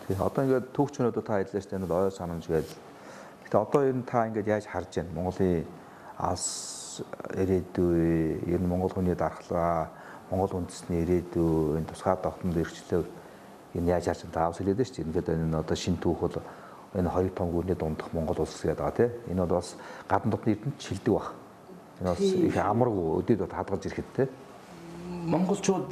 S2: Тэгээ одоо ингээд түүхчнүүд та хэллээ шүү дээ энэ ой санамж гэж. Гэтэ одоо ер нь та ингээд яаж харж байна? Монголын алс ирээдүй, ер нь монгол хүний дархлаа, монгол үндэсний ирээдүй, энэ тусгай тогтмол эрхчлэл энэ яаж харж байна? Таавс хэлээд шүү дээ. Ингээд энэ одоо шинэ түүх бол энэ хоёр том гүрний дундах Монгол улс гэдэг байгаа тийм. Энэ бол бас гадна дотны эрдэнэт шилдэг баг. Энэ бас их амаргүй өдөөд хадгалж ирэхэд тийм.
S3: Монголчууд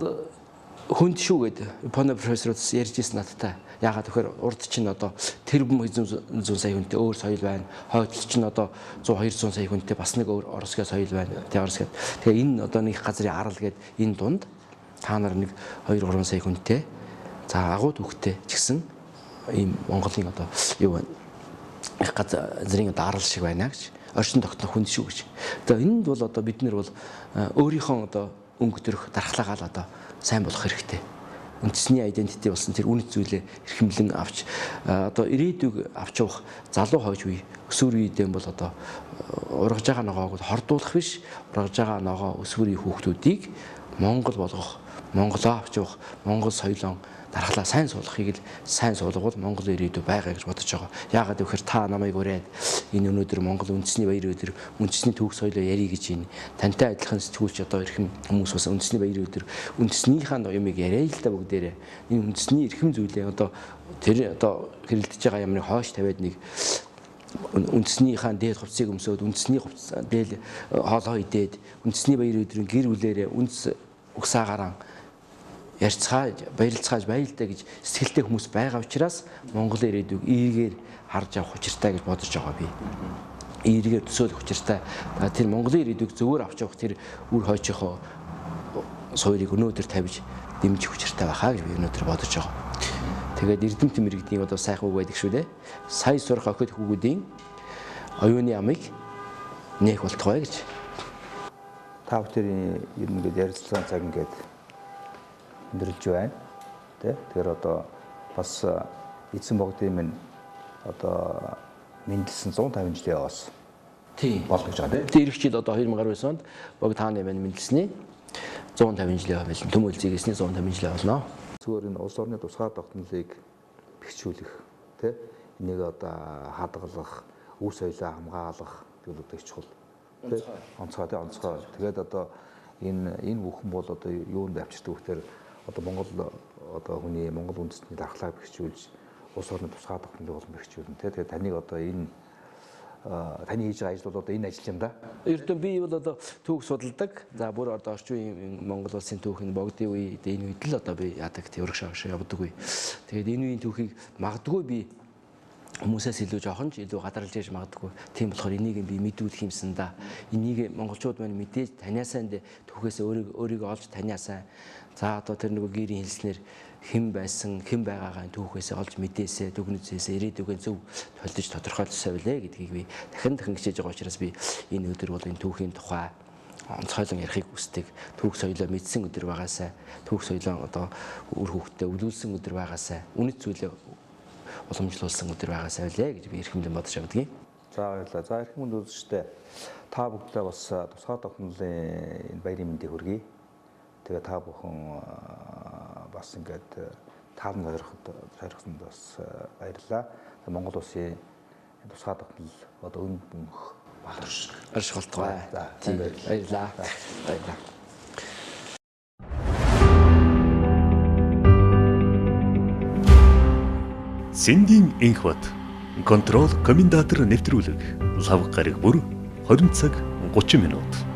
S3: хүнд шүү гэдэг Японы профессорудаас ярьж ирсэн надтай. Яагаад тэгэхээр урд чинь одоо тэр бүм 100 сая хүнтэй өөр соёл байна. Хойдл чинь одоо 100 200 сая хүнтэй бас нэг өөр оросгийн соёл байна. Тэгээ орос гэдэг. Тэгээ энэ одоо нэг газрын арал гэдэг энэ дунд та нар нэг 2 3 сая хүнтэй за агуу түүхтэй ч гэсэн ийм Монголын одоо юу байна. Их газрын одоо арал шиг байна гэж. Орчин тогтнох хүнд шүү гэж. Тэгээ энд бол одоо бид нэр бол өөрийнхөө одоо өнгө төрөх дархлаагаа одоо сайн болох хэрэгтэй. Үндэсний айдентити болсон тэр үнэт зүйлээ эрхэмлэн авч одоо ирээдүйг авч явах залуу хойж үе өсвөр үеийн бол одоо ургаж байгаа ногоог хордуулах биш, ургаж байгаа ногоо өсвөр үеийн хүүхдүүдийг Монгол болгох, Монголоо авч явах, Монгол соёлын дархлаа сайн суулгахыг л сайн суулгавал Монгол ирээдүй байгаа гэж бодож байгаа. Яагаад гэвэл та намайг ураад энэ өнөөдөр Монгол үндэсний баяр өдөр үндэсний түүх соёлоо ярих гэж байна. Тантай адилхан сэтгүүлч одоо эрхэм хүмүүс бас үндэсний баяр өдөр үндэснийхээ юмыг яриа л да бүгдээрээ. Энэ үндэсний эрхэм зүйлээ одоо тэр одоо хэрэлдэж байгаа юмыг хойш тавиад нэг үндэснийхээ дээд хувцсыг өмсөөд үндэсний хувцс дээл хоолоо идээд үндэсний баяр өдрийн гэр бүлээрээ үндэс угсаагараа ярьцгааж баярлцгааж баялдаа гэж сэтгэлтэй хүмүүс байгаа учраас Монголын ирээдүйг эргээр харж авах учиртай гэж бодож байгаа би. Эргээр төсөөлөх учиртай. Тэр Монголын ирээдүйг зөвөр авч явах тэр үр хойчийнхоо соёлыг өнөөдөр тавьж дэмжих учиртай байхаа гэж би өнөөдөр бодож байгаа. Тэгээд эрдэмт мэрэгдийн одоо сайхан үг байдаг шүү дээ. Сая сурах охид хүүгүүдийн оюуны амыг нээх болтугай гэж.
S2: Та бүхэн ер нь ингээд ярилцлагын цаг ингээд өндөрлж байна. Тэгэхээр одоо бас эзэн богдын минь одоо мэндэлсэн 150 жилийн яваас
S3: тийм
S2: болно гэж байгаа тийм.
S3: Тэр их жил одоо 2019 онд богд хааны минь мэндэлсний 150 жилийн яв байлаа. Төмөл зэгээсний 150 жилийн болно.
S2: Зүгээр энэ улс орны тусгай тогтнолыг бэхжүүлэх тийм энийг одоо хадгалах, үе соёлоо хамгаалах гэдэг одоо их чухал. Онцгой тийм онцгой. Тэгээд одоо энэ бүхэн бол одоо юунд авчирдаг вэхээр одоо Монгол одоо хүний Монгол үндэстний дархлааг бэхжүүлж улс орны тусгай тогтнолыг болон бэхжүүлнэ. Тэгээд таныг одоо энэ таны хийж байгаа ажил бол одоо энэ ажил юм да.
S3: Эрдэнэ би бол одоо түүх судалдаг. За бүр одоо орчин үеийн Монгол улсын түүхийн богдын үед энэ үед л одоо би яадаг тийм урагш авах явдаг үе. Тэгээд энэ үеийн түүхийг магадгүй би хүмүүсээс илүү жоохон ч илүү гадарлаж яж магадгүй. Тийм болохоор энийг би мэдүүлэх юмсан да. Энийг монголчууд маань мэдээж таниасаа түүхээс өөрийгөө олж таниасаа. За одоо тэр нэг гэрийн хэлснээр хэн байсан, хэн байгаагаа түүхээс олж мэдээсээ, дүгнэлтээсээ ирээдүгэн зөв толдож тодорхойлсоо билээ гэдгийг би дахин хичээж байгаа учраас би энэ өдөр бол энэ түүхийн тухай онцгойлон ярихыг хүсдэг. Түүх соёлоо мэдсэн өдөр байгаасаа, түүх соёлоо одоо үр хөвгтөд өвлүүлсэн өдөр байгаасаа, үнэт зүйлээ уламжлуулсан өдөр байгаасаа билээ гэж би эрхэмлэн бодож авдаг юм.
S2: За баярлалаа. За эрхэм үзэгчдээ та бүгдээ бас тусгай тогтнолын энэ баярын мэндийг хүргэе. Тэгээ та бүхэн бас ингээд таалан зориход бас баярлалаа. Монгол улсын тусгай тогтнол одоо өн бөнх
S3: оршихолтгой. За баярлалаа. Баярлалаа.
S1: Ц.Энхбат контрол комментатор нэвтрүүлэг лав гараг бүр 20 цаг 30 минут.